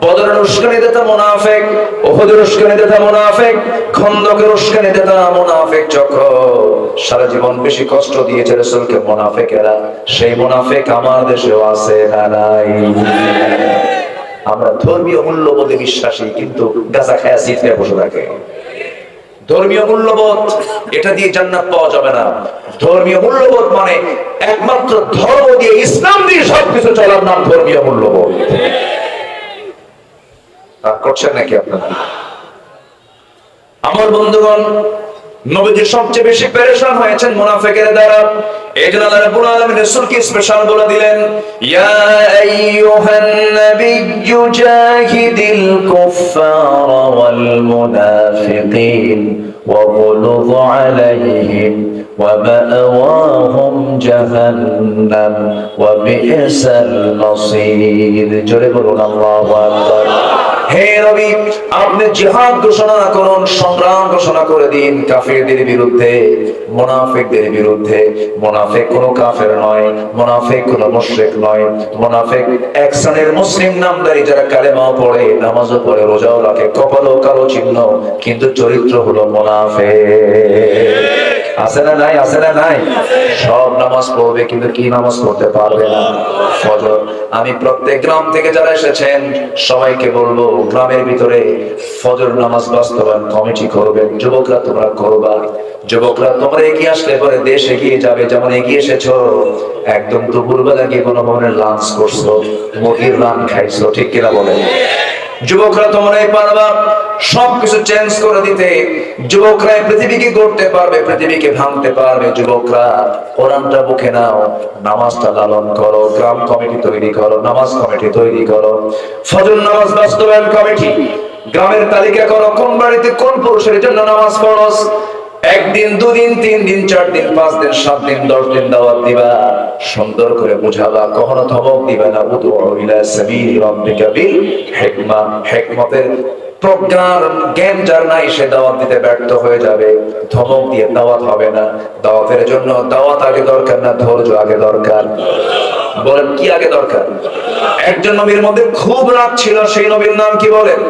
B: বদরের উস্কানি দেতা মুনাফিক, উহুদের উস্কানি দেতা মুনাফিক, খন্দকের উস্কানি দেতা মুনাফিক চক্র সারা জীবন বেশি কষ্ট দিয়েছে রাসূলকে মুনাফিকেরা। সেই মুনাফিক আমার দেশেও আছে না নাই? আমরা ধর্মীয় মূল্যবোধে বিশ্বাসী, কিন্তু গাঁজা খায়া সিট খেয়ে বসে থাকে। ধর্মীয় মূল্যবোধ, এটা দিয়ে জান্নাত পাওয়া যাবে না। ধর্মীয় মূল্যবোধ মানে একমাত্র ধর্ম দিয়ে, ইসলাম দিয়ে সবকিছু চলার নাম ধর্মীয় মূল্যবোধ। করছেন নাকি আপনারা? আমার বন্ধুগণ, নবীজি সবচেয়ে বেশি পেরেশান হয়েছেন মুনাফিকের দ্বারা। এইজন্য আল্লাহ রাব্বুল আলামিন রাসূলকে স্পেশাল বলে দিলেন, ইয়া আইয়ুহান নাবিয়্যু জাহিদিল কুফফারা ওয়াল মুনাফিকিন ওয়াগলুয আলাইহিম ওয়া মাআওয়াহুম জাহান্নাম ওয়া বি'সাল মাসীর। জোরে বলুন আল্লাহু আকবার। হে নবী, আপনি জিহাদ ঘোষণা করুন, সংগ্রাম ঘোষণা করে দিন কাফিরদের বিরুদ্ধে, মুনাফিকদের বিরুদ্ধে। মুনাফিক কোনো কাফের নয়, মুনাফিক কোনো মুশরিক নয়। মুনাফিক এক শ্রেণীর মুসলিম নামধারী যারা কালেমাও পড়ে, নামাজও পড়ে, রোজাও রাখে, কপালও কালো চিহ্ন, কিন্তু চরিত্র হলো মুনাফিক। আছে না নাই? আছে না নাই? সব নামাজ পড়বে, কিন্তু কি নামাজ পড়তে পারবে না? ফজর। আমি প্রত্যেক গ্রাম থেকে যারা এসেছেন সবাইকে বলবো, গ্রামের ভিতরে ফজর নামাজ বাস্তবায়ন কমিটি করবেন। যুবকরা তোমরা করবা, যুবকরা তোমরা এগিয়ে আসলে পরে দেশ এগিয়ে যাবে। যেমন এগিয়ে এসেছো, একদম দুপুরবেলা গিয়ে কোনো ধরনের লাঞ্চ করছো, মুরগির রান খাইছো, ঠিক কিনা বলেন? যুবকরা তোমরাই পারবা সবকিছু চেঞ্জ করে দিতে। যুবকরা পৃথিবীকে গড়তে পারবে, পৃথিবীকে ভাঙতে পারবে। যুবকরা কোরআনটা বুকে নাও, নামাজটা লালন করো, গ্রাম কমিটি তৈরি করো, নামাজ কমিটি তৈরি করো, ফজর নামাজ বাস্তবায়ন কমিটি, গ্রামের তালিকা করো, কোন বাড়িতে কোন পুরুষের জন্য নামাজ ফরজ। একদিন, দুদিন, 3 দিন, 4 দিন, 5 দিন, 7 দিন, 10 দিন দাওয়াত দিবা, সুন্দর করে বুঝাবা, কখনো ধমক দিবা না। উদউ ইলা সাবিলি রাব্বিকা বিল হিকমা, হিকমতের প্রজ্ঞার জ্ঞান যার নাই সে দাওয়াত দিতে ব্যর্থ হয়ে যাবে। ধমক দিয়ে দাওয়াত হবে না। দাওয়াতের জন্য দাওয়াত আগে দরকার না, ধৈর্য আগে দরকার। বলেন কি আগে দরকার? একজন নবীর মধ্যে খুব রাগ ছিল, সেই নবীর নাম কি বলেন?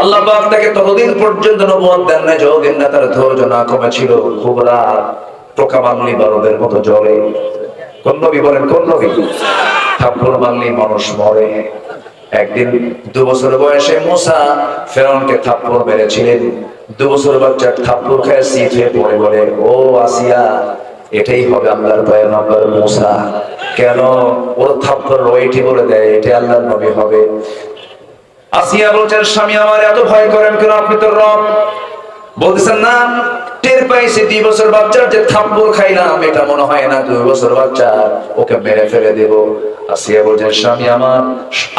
B: আল্লাহ পাক তাকে ততদিন পর্যন্ত নবুয়ত দেন না যতদিন না তার ধৈর্য না কমেছিল। খুব রাগ, পোকা মারলি বারুদের মতো জ্বলে। কোন নবী বলেন? কোন নবী? থাপ্পড় মারলি মানুষ মরে। একদিন 2 বছর বয়সে মুসা ফেরাউনকে থাপ্পড় মেরেছিলেন। 2 বছর বাচ্চা থাপ্পড় খেয়ে সিট হয়ে পড়ে বলে, ও আসিয়া, এটাই হবে আল্লাহর পয়গম্বর মুসা। কেন? ওর থাপ্পড় ওইটি বলে দেয় এটা আল্লাহর নবী হবে। আসিয়া বলছেন, স্বামী আমার এত ভয় করেন কেন? আপনি তো রব। বলতেছেন না, টের পাইছি 2 বছর বাচ্চার যে থাপ্পড় খাইলাম, এটা মনে হয় না 2 বছর বাচ্চা, ওকে মেরে ফেলে দেব। আসিয়া বলছেন, স্বামী আমার,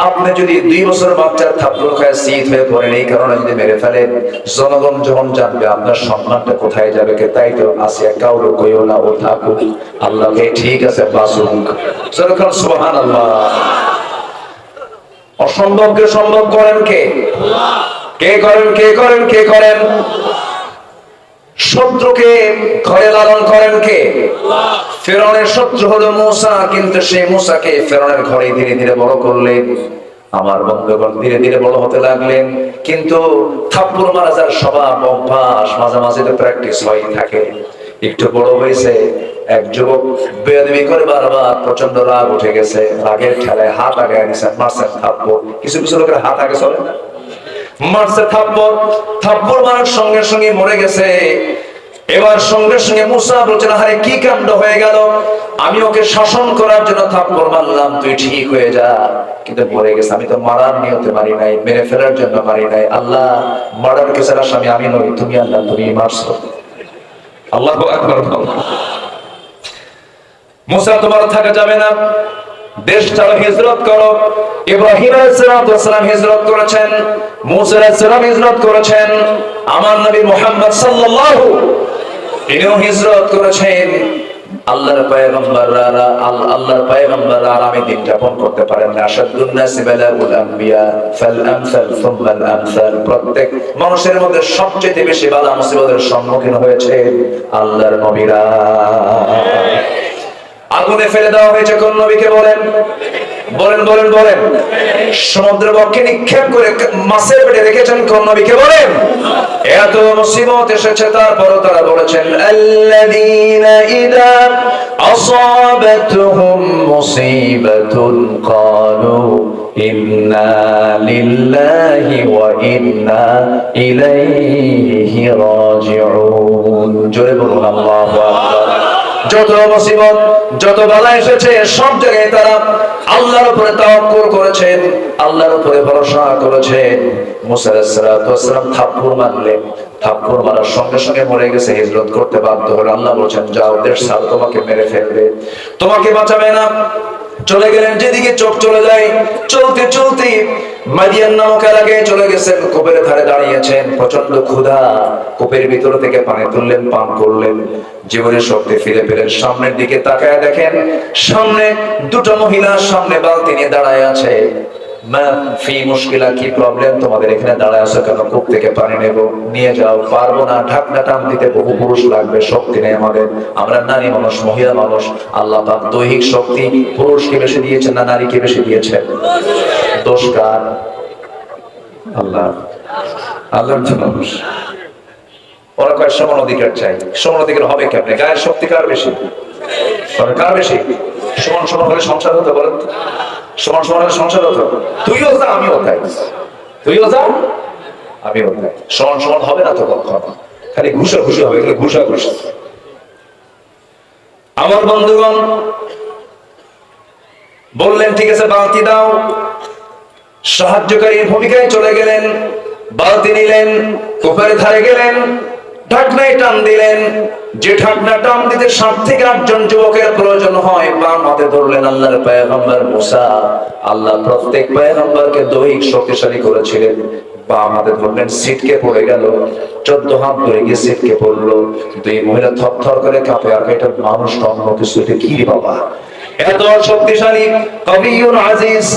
B: আপনি যদি 2 বছর বাচ্চার থাপ্পড় খায় শীত হয়ে পড়েন, এই কারণে যদি মেরে ফেলেন, জনগণ যখন জানবে আপনার সম্মানটা কোথায় যাবে। তাই তো আসিয়া কাউরে কইও না, ও থাকুক, আল্লাহকে ঠিক আছে বাসুক। সুবহানাল্লাহ। অসম্ভবকে সম্ভব করেন কে? কে করেন? কে করেন? কে করেন? শত্রুকে ঘরে লালন করেন কে? ফেরাউনের শত্রু হলো মূসা, কিন্তু সেই মূসাকে ফেরাউনের ঘরে ধীরে ধীরে বড় করলেন। আমার বন্ধুগণ ধীরে ধীরে বড় হতে লাগলেন, কিন্তু থাপ্পড় মারা যার স্বভাব অভ্যাস মাঝে মাঝে তো প্র্যাকটিস হয়েই থাকে। একটু বড় হয়েছে, এক যুবক বেয়াদবি করে বারবার, প্রচন্ড রাগ উঠে গেছে, রাগের ঠেলায় হাত আগে দিয়েছেন, মারছেন থাপ্পড়। কিছু কিছু লোকের হাত আগে চলে না, মারছে থাপ্পড়, থাপ্পড় মারার সঙ্গে সঙ্গে মরে গেছে। এবার সঙ্গে সঙ্গে মুসা বলছেন, আরে কি কাণ্ড হয়ে গেল, আমি ওকে শাসন করার জন্য থাপ্পড় মারলাম, তুই ঠিক হয়ে যা, কিন্তু মরে গেছে। আমি তো মারার নিয়তে মারি নাই, মেরে ফেলার জন্য মারি নাই। আল্লাহ, মারার কেসের আসামি আমি নই, তুমি আল্লাহ, তুমি মারছো। আল্লাহু আকবার। মুসা, তোমার থাকা যাবে না, দেশ ছাড়ো, হিজরত করো। ইব্রাহিম আলাইহিস সালাম হিজরত করেছেন, মুসা আলাইহিস সালাম হিজরত করেছেন, আমার নবী মুহাম্মদ সাল্লাল্লাহু ইনিও হিজরত করেছেন। আল্লাহর পয়গম্বররা আরামে দিন যাপন করতে পারেন না। আশাদুন নাসি বালাগুল আম্বিয়া ফাল আমসাল সুম্মাল আমসাল। প্রত্যেক মানুষের মধ্যে সবচেয়ে বেশি বালা মুসিবতের সম্মুখীন হয়েছে আল্লাহর নবীরা। আগুনে ফেলে দেওয়া হয়েছে কোন নবীকে বলেন? বলেন বলেন বলেন। সমুদ্রের বক্ষে নিক্ষেপ করে মাছের পেটে রেখেছেন কোন নবীকে বলেন? এত মুসিবত এসেছে, তারপরও তারা বলেছেন আল্লাযীনা ইযা আসাবাতহুম মুসিবাতুন ক্বালু ইন্না লিল্লাহি ওয়া ইন্না ইলাইহি রাজিউন। জোরে বলুন আল্লাহু আকবার। যত মুসিবত, যত বালা এসেছে, সব জায়গায় তারা আল্লাহর উপরে তাওয়াক্কুল করেছেন, আল্লাহর উপরে ভরসা করেছেন। মুসা আলাইহিস সালাম থাপ্পড় মারলেন, থাপ্পড় মারার সঙ্গে সঙ্গে মরে গেছে, হিজরত করতে বাধ্য হলো। আল্লাহ বলেছেন, যাও, দেশ ছাড়ো, তোমাকে মেরে ফেলবে, তোমাকে বাঁচাবে না। চলে গেলেন, যেদিকে চোখ চলে যায়। চলতে চলতে মাদিয়ান নামক এলাকায় চলে গেছেন, কূপের ধারে দাঁড়িয়েছেন, প্রচন্ড ক্ষুধা, কূপের ভিতর থেকে পানি তুললেন, পান করলেন, জীবনের শক্তি ফিরে পেলেন। সামনের দিকে তাকায় দেখেন, সামনে দুটো মহিলা সামনে বালতি নিয়ে দাঁড়ায় আছে। মা ফি মুশকিলা, কি প্রবলেম তোমাদের, এখানে দাঁড়ায় আছো কেন? কূপ থেকে পানি নেব, নিয়ে যাও। পারবো না, ঢাকনা টান দিতে বহু পুরুষ লাগবে, শক্তি নেই আমাদের, আমরা নারী মানুষ, মহিলা মানুষ। আল্লাহ পাক দৈহিক শক্তি পুরুষকে বেশি দিয়েছেন না নারীকে বেশি দিয়েছেন? দোষ কার? আল্লাহ, আল্লাহর জন্য। ওরা কয় সমান অধিকার চাই। সমান অধিকার হবে কেমনে? গায়ের শক্তি কার বেশি? কার বেশি? সমান সমান হলে সংসার হতো, বলেন? সমান সমান হলে সংসার হতো? তুইও যা, আমিও তাই, তুইও যা, আমিও তাই। সমান সমান হবে না তো কখন, খালি ঘুষা ঘুষি হবে, ঘুষা ঘুষি। আমার বন্ধুগণ বললেন, ঠিক আছে, বালতি দাও। সাহায্যকারীর ভূমিকায় চলে গেলেন, বালতি নিলেন, কূপের ধারে গেলেন, ঢাকনায় টান দিলেন। যে ঢাকনা টান দিতে 7 থেকে 8 জন যুবকের প্রয়োজন হয়, বাম হাতে ধরলেন আল্লাহর পয়গম্বর মুসা। আল্লাহ প্রত্যেক পয়গম্বরকে দৈহিক শক্তিশালী করেছিলেন। বাম হাতে ধরলেন, সিটকে পড়ে গেল। 14 হাত ধরে গিয়ে সিটকে পড়লো। দুই মহিলা থরথর করে কাঁপে, আর এটা মানুষ অন্য কিছু, এটা কি রে বাবা, এত শক্তিশালী, কবিউন আজিজ।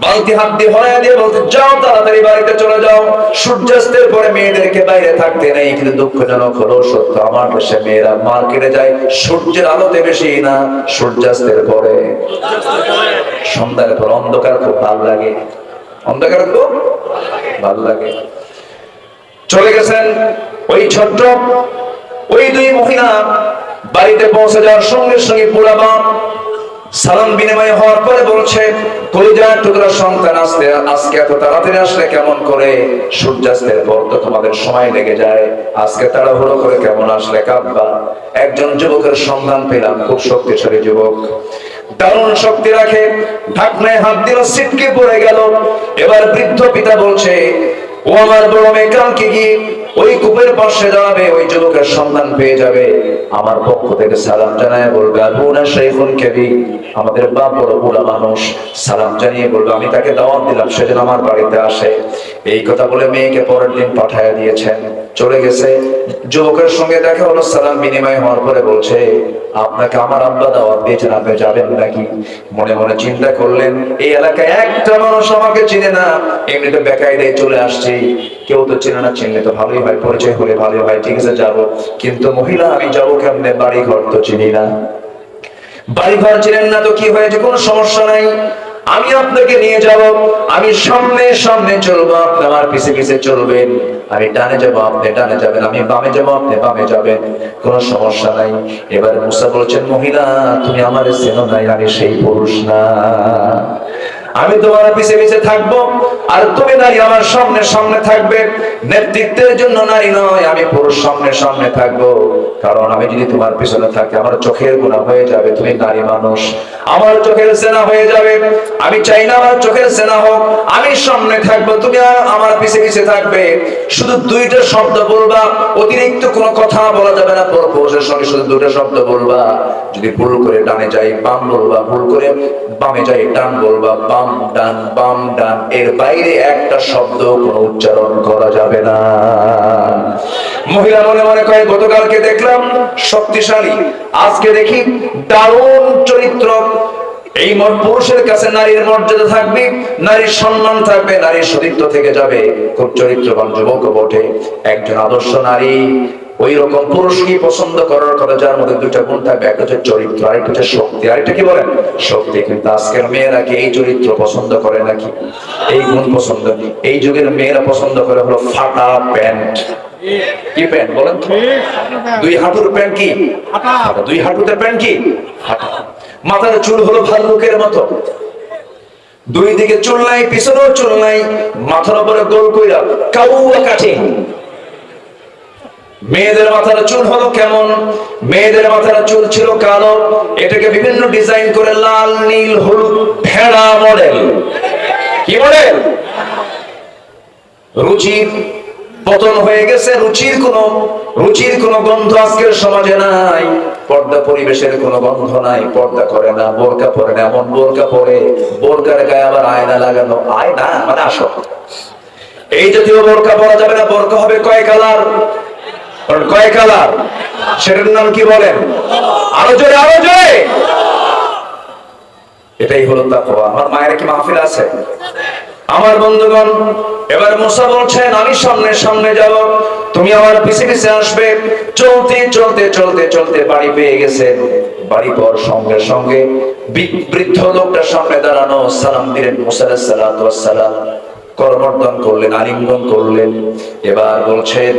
B: বালতি হাত দিয়ে হরাইয়া দিয়ে বলতে, যাও, তাড়াতাড়ি বাড়িতে চলে যাও, সূর্যাস্তের পরে মেয়েদেরকে বাইরে থাকতে নেই। কিন্তু দুঃখজনক হলো সত্য, আমার দেশে মেয়েরা মার্কেটে যায় সূর্যের আলোতে বেশি না, সূর্যাস্তের পরে। সন্ধ্যার পর অন্ধকার খুব ভালো লাগে, অন্ধকার খুব ভালো লাগে। চলে গেছেন ওই ছোট্ট ওই দুই মহিলা। বাড়িতে পৌঁছে যাওয়ার সঙ্গে সঙ্গে বুড়া বাপ সালাম বিনিময় হওয়ার পরে বলছে, কলিজার টুকরা সন্তান, আজকে এত তাড়াতাড়ি আসলে কেমন করে? সূর্যাস্তের পর তো তোমাদের সময় লেগে যায়, আজকে তাড়াহুড়ো করে কেমন আসলে? কাঁদবা। একজন যুবকের সন্ধান পেলাম, খুব শক্তিশালী যুবক, দারুণ শক্তি রাখে। ঢাকনায় হাত দিল, ছিটকে পড়ে গেল। এবার বৃদ্ধ পিতা বলছে, ও আমার বড় মেয়ে, কালকে গিয়ে ওই কূপের পাশে দাঁড়াবে, ওই যুবকের সন্ধান পেয়ে যাবে, আমার পক্ষ থেকে সালাম জানায় বলবে, আবুনা শাইখুন কাবীর, আমাদের বাপ বড় বুড়া মানুষ, সালাম জানিয়ে বলবে আমি তাকে দাওয়াত দিলাম, সে যেন আমার বাড়িতে আসে। এই কথা বলে মেয়েকে পরের দিন পাঠায় দিয়েছেন, চলে গেছে। যুবকের সঙ্গে দেখা হলো, সালাম বিনিময় হওয়ার পরে বলছে, আপনাকে আমার আব্বা দাওয়াত দিয়েছেন, আপনি যাবেন নাকি? মনে মনে চিন্তা করলেন, এই এলাকায় একটা মানুষ আমাকে চিনে না, এমনিতে বেকায়দায় চলে আসছি, কেউ তো চেনে না, চিনলে তো ভালোই হয়, পরিচয় হলে ভালোই হয়, ঠিক আছে যাবো। কিন্তু মহিলা, আমি যাবো কেমনে? বাড়ি ঘর তো চিনি না। বাড়ি ঘর চিনেন না তো কি হয়েছে? কোনো সমস্যা নাই, আমি আপনাকে নিয়ে যাব, আমি সামনে সামনে চলবো, আপনি আমার পিছে পিছে চলবেন, আমি ডানে যাব আপনি ডানে যাবেন, আমি বামে যাব আপনি বামে যাবেন, কোনো সমস্যা নাই। এবার মুসা বলছেন, মহিলা তুমি আমার চেনো নাই, আমি সেই পুরুষ না, আমি তোমার পিছে পিছে থাকবো, আর তুমি নারী আমার সামনে সামনে থাকবে। নেতৃত্বের জন্য নারী নয়, আমি পুরুষ সামনে সামনে থাকবো, কারণ আমি যদি তোমার পিছনে থাকি আমার চোখের গুনাহ হয়ে যাবে, তুমি নারী মানুষ, আমার চোখের সেনা হয়ে যাবে, আমি চাই না আমার চোখের সেনা হোক, আমি সামনে থাকবো, তুমি আমার পিছে পিছে থাকবে। শুধু দুইটা শব্দ বলবা, অতিরিক্ত কোনো কথা বলা যাবে না, পুরুষের সঙ্গে শুধু দুটো শব্দ বলবা, যদি ভুল করে ডানে যাই বাম বলবা, ভুল করে বামে যাই ডান বলবা, বাম ডান, এর বাইরে একটা শব্দ কোনো উচ্চারণ করা যাবে না। মহিলা মনে মনে কয়, গতকালকে দেখলাম শক্তিশালী, আজকে দেখি দারুণ চরিত্র, এই পুরুষের কাছে নারীর মর্যাদা থাকবে, নারীর সম্মান থাকবে, নারীর সতীত্ব থেকে যাবে, খুব চরিত্রবান যুবক বটে, একজন আদর্শ নারী। ওই রকম পুরুষকে পছন্দ করার কথা, যার মধ্যে দুইটা গুণ থাকবে, একটা হচ্ছে চরিত্র, আরেকটা হচ্ছে শক্তি। আরেকটা কি বলেন? শক্তি। কিন্তু আজকের মেয়েরা কি এই চরিত্র পছন্দ করে নাকি? এই গুণ পছন্দ? এই যুগের মেয়েরা পছন্দ করে হলো ফাটা প্যান্ট। কি প্যান্ট বলেন? দুই হাঁটুর প্যান্ট। কি দুই হাঁটুতে প্যান্ট? কি মাথার চুল হলো ভাল্লুকের মতো, দুই দিকে চুল নাই, পিছনেও চুল নাই, মাথার উপরে গোল কইরা কাউয়া কাঠি। মেয়েদের মাথার চুল হলো কেমন? মেয়েদের মাথার চুল ছিল কালো, এটাকে বিভিন্ন ডিজাইন করে লাল, নীল, হলুদ, ভেড়া মডেল। কি মডেল? রুচির পতন হয়ে গেছে, রুচির কোন গন্ধ আজকের সমাজে নাই, পর্দা পরিবেশের কোন গন্ধ নাই, পর্দা করে না, বোরকা পরে না, এমন বোরকা পরে বোরকার গায়ে আবার আয়না লাগানো, আয়না মানে আসল, এই জাতীয় বোরকা পরা যাবে না। বোরকা হবে কয় কালার? কয় কালার? সেটার নাম কি বলেন? আরো জোরে, আরো জোরে। এটাই হলো তাকওয়া। আমার মায়ের কি মাহফিল আছে? আমার বন্ধুগণ, এবার মুসা বলছেন, আমি সামনে সামনে যাব, তুমি আমার পিছে পিছে আসবে। চলতে চলতে চলতে চলতে বাড়ি পেয়ে গেছেন। বাড়ি পর সঙ্গে সঙ্গে বৃদ্ধ লোকটার সামনে দাঁড়ানো, সালাম দিলেন মুসা আলাইহিস সালাতু ওয়াস সালাম, করমর্দন করলেন, আলিঙ্গন করলেন। এবার বলছেন,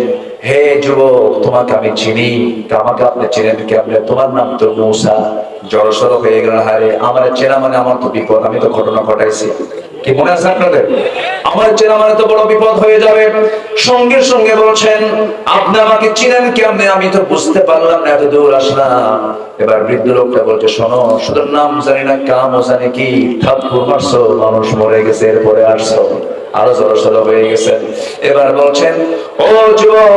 B: হে যুবক, তোমাকে আমি চিনি, আমাকে আপনি চিনেন কেমনে? তোমার নাম তো মুসা। জড়সড় হয়ে গেল, হারে আমার চেনা মানে আমার তো বিপদ, আমি তো ঘটনা ঘটাইছি। কি মনে আছে আপনাদের? আমার চেনা মানে তো বড় বিপদ হয়ে যাবে। সঙ্গে সঙ্গে বলছেন, আপনি আমাকে চিনেন কেমনে? আমি তো বুঝতে পারলাম না, এত দূর আসলাম। এবার বৃদ্ধ লোকটা বলছে, শোনো, শুধু নাম জানি না, কামও জানি কি, থাপ্পড় মারছো, মানুষ মরে গেছে, এরপরে আসছো। আরো জড়সড় হয়ে গেছে। এবার বলছেন, ও যুবক,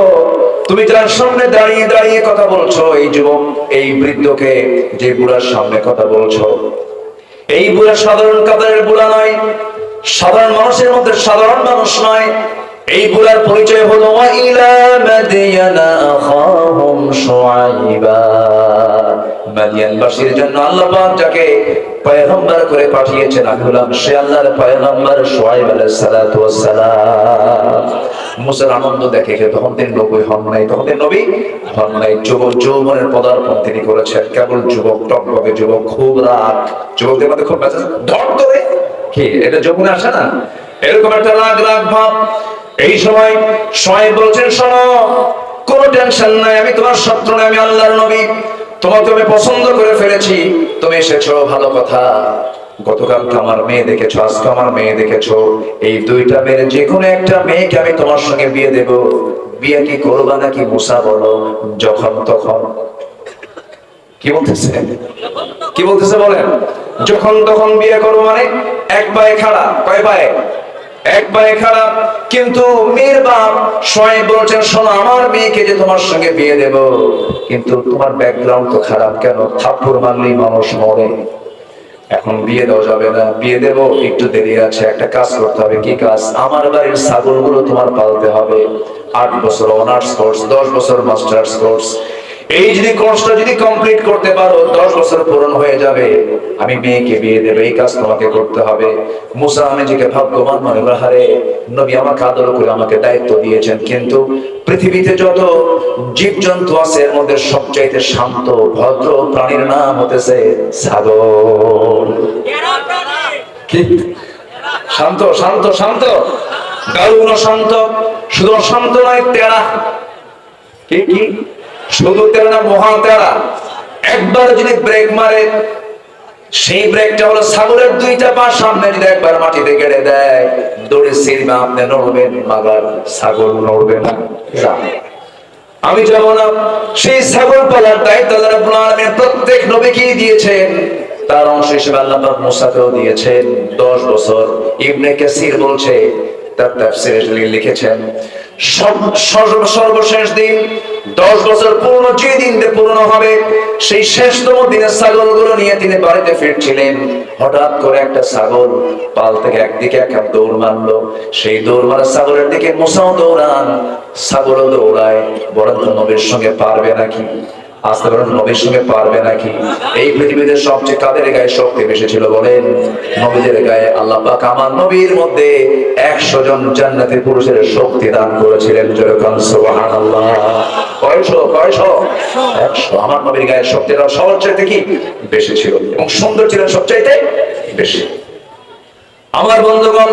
B: তুমি যার সামনে দাঁড়িয়ে দাঁড়িয়ে কথা বলছো, এই যুবক, এই বৃদ্ধকে, যে বুড়ার সামনে কথা বলছো, এই বুড়া সাধারণ কাতারের বুড়া নয়, সাধারণ মানুষের মধ্যে সাধারণ মানুষ নয়। এই বুড়ার পরিচয় হলো ওয়াইলা মাদিয়ানা আখাহুম শুআইবা। মাদিয়ানবাসীর জন্য আল্লাহ পাক যাকে পয়গম্বর করে পাঠিয়েছেন, আমি হলাম সে আল্লাহর পয়গম্বর শুআইব আলাইহিস সালাতু ওয়াস সালাম। মুসার আনন্দ দেখে, তখন তিনি নবী হন নাই, তখন তিনি নবী হন নাই, যৌবনের পদার্পণ তিনি করেছেন। কেবল যুবক, টকবকে যুবক, খুব রাগ, যুবকদের মধ্যে খুব মেজাজ ধর করে, কি এটা যৌবনে আসে না, এরকম একটা রাগ রাগ ভাব। এই সময় শুআইব বলছেন, শোনো, কোনো টেনশন নাই, আমি তোমার শত্রু নই, আমি আল্লাহর নবী, তোমাকে আমি পছন্দ করে ফেলেছি, তুমি এসেছো, ভালো কথা। গতকালকে আমার মেয়ে দেখেছো, আজকে আমার মেয়ে দেখেছো, এই দুইটা মেয়ের যে কোনো একটা মেয়েকে আমি তোমার সঙ্গে বিয়ে দেব। বিয়ে কি করবা নাকি মুসা বলো? যখন তখন। কি বলতেছে? কি বলতেছে বলেন? যখন তখন বিয়ে করবো মানে? এক পায়ে খাড়া, কয় পায়ে? এক পায়ে খারাপ। কিন্তু মেয়ের বাপ শুআইব বলছেন, শোনো, আমার মেয়েকে যে তোমার সঙ্গে বিয়ে দেব, কিন্তু তোমার ব্যাকগ্রাউন্ড তো খারাপ, কেন? থাপ্পড় মারলেই মানুষ মরে, এখন বিয়ে দেওয়া যাবে না। বিয়ে দেব, একটু দেরি আছে, একটা কাজ করতে হবে। কি কাজ? আমার বাড়ির ছাগলগুলো তোমার পালতে হবে। 8 বছর অনার্স কোর্স, 10 বছর মাস্টার্স কোর্স, এই যদি কোর্সটা যদি কমপ্লিট করতে পারো, 10 বছর পূরণ হয়ে যাবে, আমি মেয়েকে বিয়ে দেব, এই কাজ তোমাকে করতে হবে। মুসা নিজেকে ভাগ্যবান মনে করে, হারে নবী আমাকে আদর করে আমাকে দায়িত্ব দিয়েছেন, কিন্তু পৃথিবীতে যত জীবজন্তু আছে এর মধ্যে সবচাইতে শান্ত ভদ্র প্রাণীর নাম হতেছে ছাগল। কি শান্ত শান্ত শান্ত, দারুণ শান্ত, শুধু শান্ত নয়, তেরা। কি কি শুধু তেরা না, মহা তেরা। একবার যদি ব্রেক মারে, সেই ব্রেকটা হলো ছাগলের দুইটা পা সামনে যদি একবার মাটিতে গেড়ে দেয়, দৌড়ে সিনেমা আপনি নড়বেন, মাগার ছাগল নড়বে না। আমি যাব না। সেই ছাগল পালার দায়িত্ব আল্লাহ রাব্বুল আলামিন প্রত্যেক নবীকেই দিয়েছেন, তার অংশ হিসেবে আল্লাহ পাক মুসাকেও দিয়েছেন 10 বছর। ইবনে কাসির বলছে, তার তাফসীরে লিখেছেন, সর্বশেষ দিন 10 বছর পূর্ণ যে দিন পূর্ণ হবে, সেই শেষতম দিনে ছাগলগুলো নিয়ে তিনি বাড়িতে ফিরছিলেন। হঠাৎ করে একটা ছাগল পাল থেকে একদিকে এক দৌড় মারলো। সেই দৌড় মারা ছাগলের দিকে মুসাও দৌড়ান, ছাগলও দৌড়ায়। বলেন তো নবীর সঙ্গে পারবে নাকি? আসতে পারেন, নবীর সঙ্গে পারবে নাকি? এই পৃথিবীতে সবচেয়ে কাদের গায়ে শক্তি বেশি ছিল বলেন? নবীদের গায়ে। আল্লাহ পাক আমার নবীর মধ্যে 100 জন জান্নাতি পুরুষের শক্তি দান করেছিলেন। যেরকম সুবহানাল্লাহ। কয়শো? 100। আমার নবীর গায়ে শক্তিটা সবচেয়ে কি বেশি ছিল, এবং সুন্দর ছিলেন সবচাইতে বেশি। আমার বন্ধুগণ,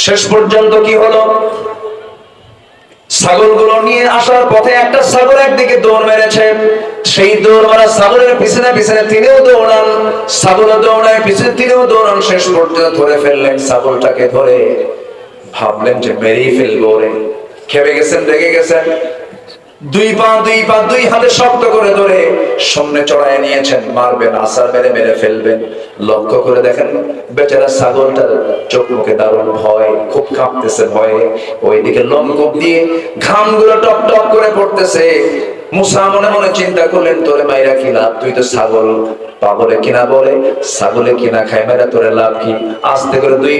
B: শেষ পর্যন্ত কি হলো? ছাগলগুলো নিয়ে আসার পথে একটা ছাগল একদিকে দৌড় মেরেছে। সেই দৌড় মারা ছাগলের পিছনে পিছনে তিনিও দৌড়ান, ছাগল দৌড়ায় পিছনে তিনিও দৌড়ান। শেষ পর্যন্ত ধরে ফেললেন ছাগলটাকে। ধরে ভাবলেন যে মেরেই ফেলবো রে। খেপে গেছেন, রেগে গেছেন। দুই হাতে শক্ত করে ধরে সামনে চড়ায় নিয়েছেন, মারবেন, আছাড় মেরে মেরে ফেলবেন। লক্ষ্য করে দেখেন বেচারা ছাগলটার চোখ মুখে দারুণ ভয়, খুব কাঁপতেছে ভয়ে। ওইদিকে লোমকূপ দিয়ে ঘামগুলো টপ টপ করে পড়তেছে। মুসা মনে মনে চিন্তা করলেন, তোরে মাইরা কি লাভ? তুই তো ছাগল, পাগলে কিনা বলে, ছাগলে কিনা খাই, মেরা তোরে লাভ কি? আস্তে করে দুই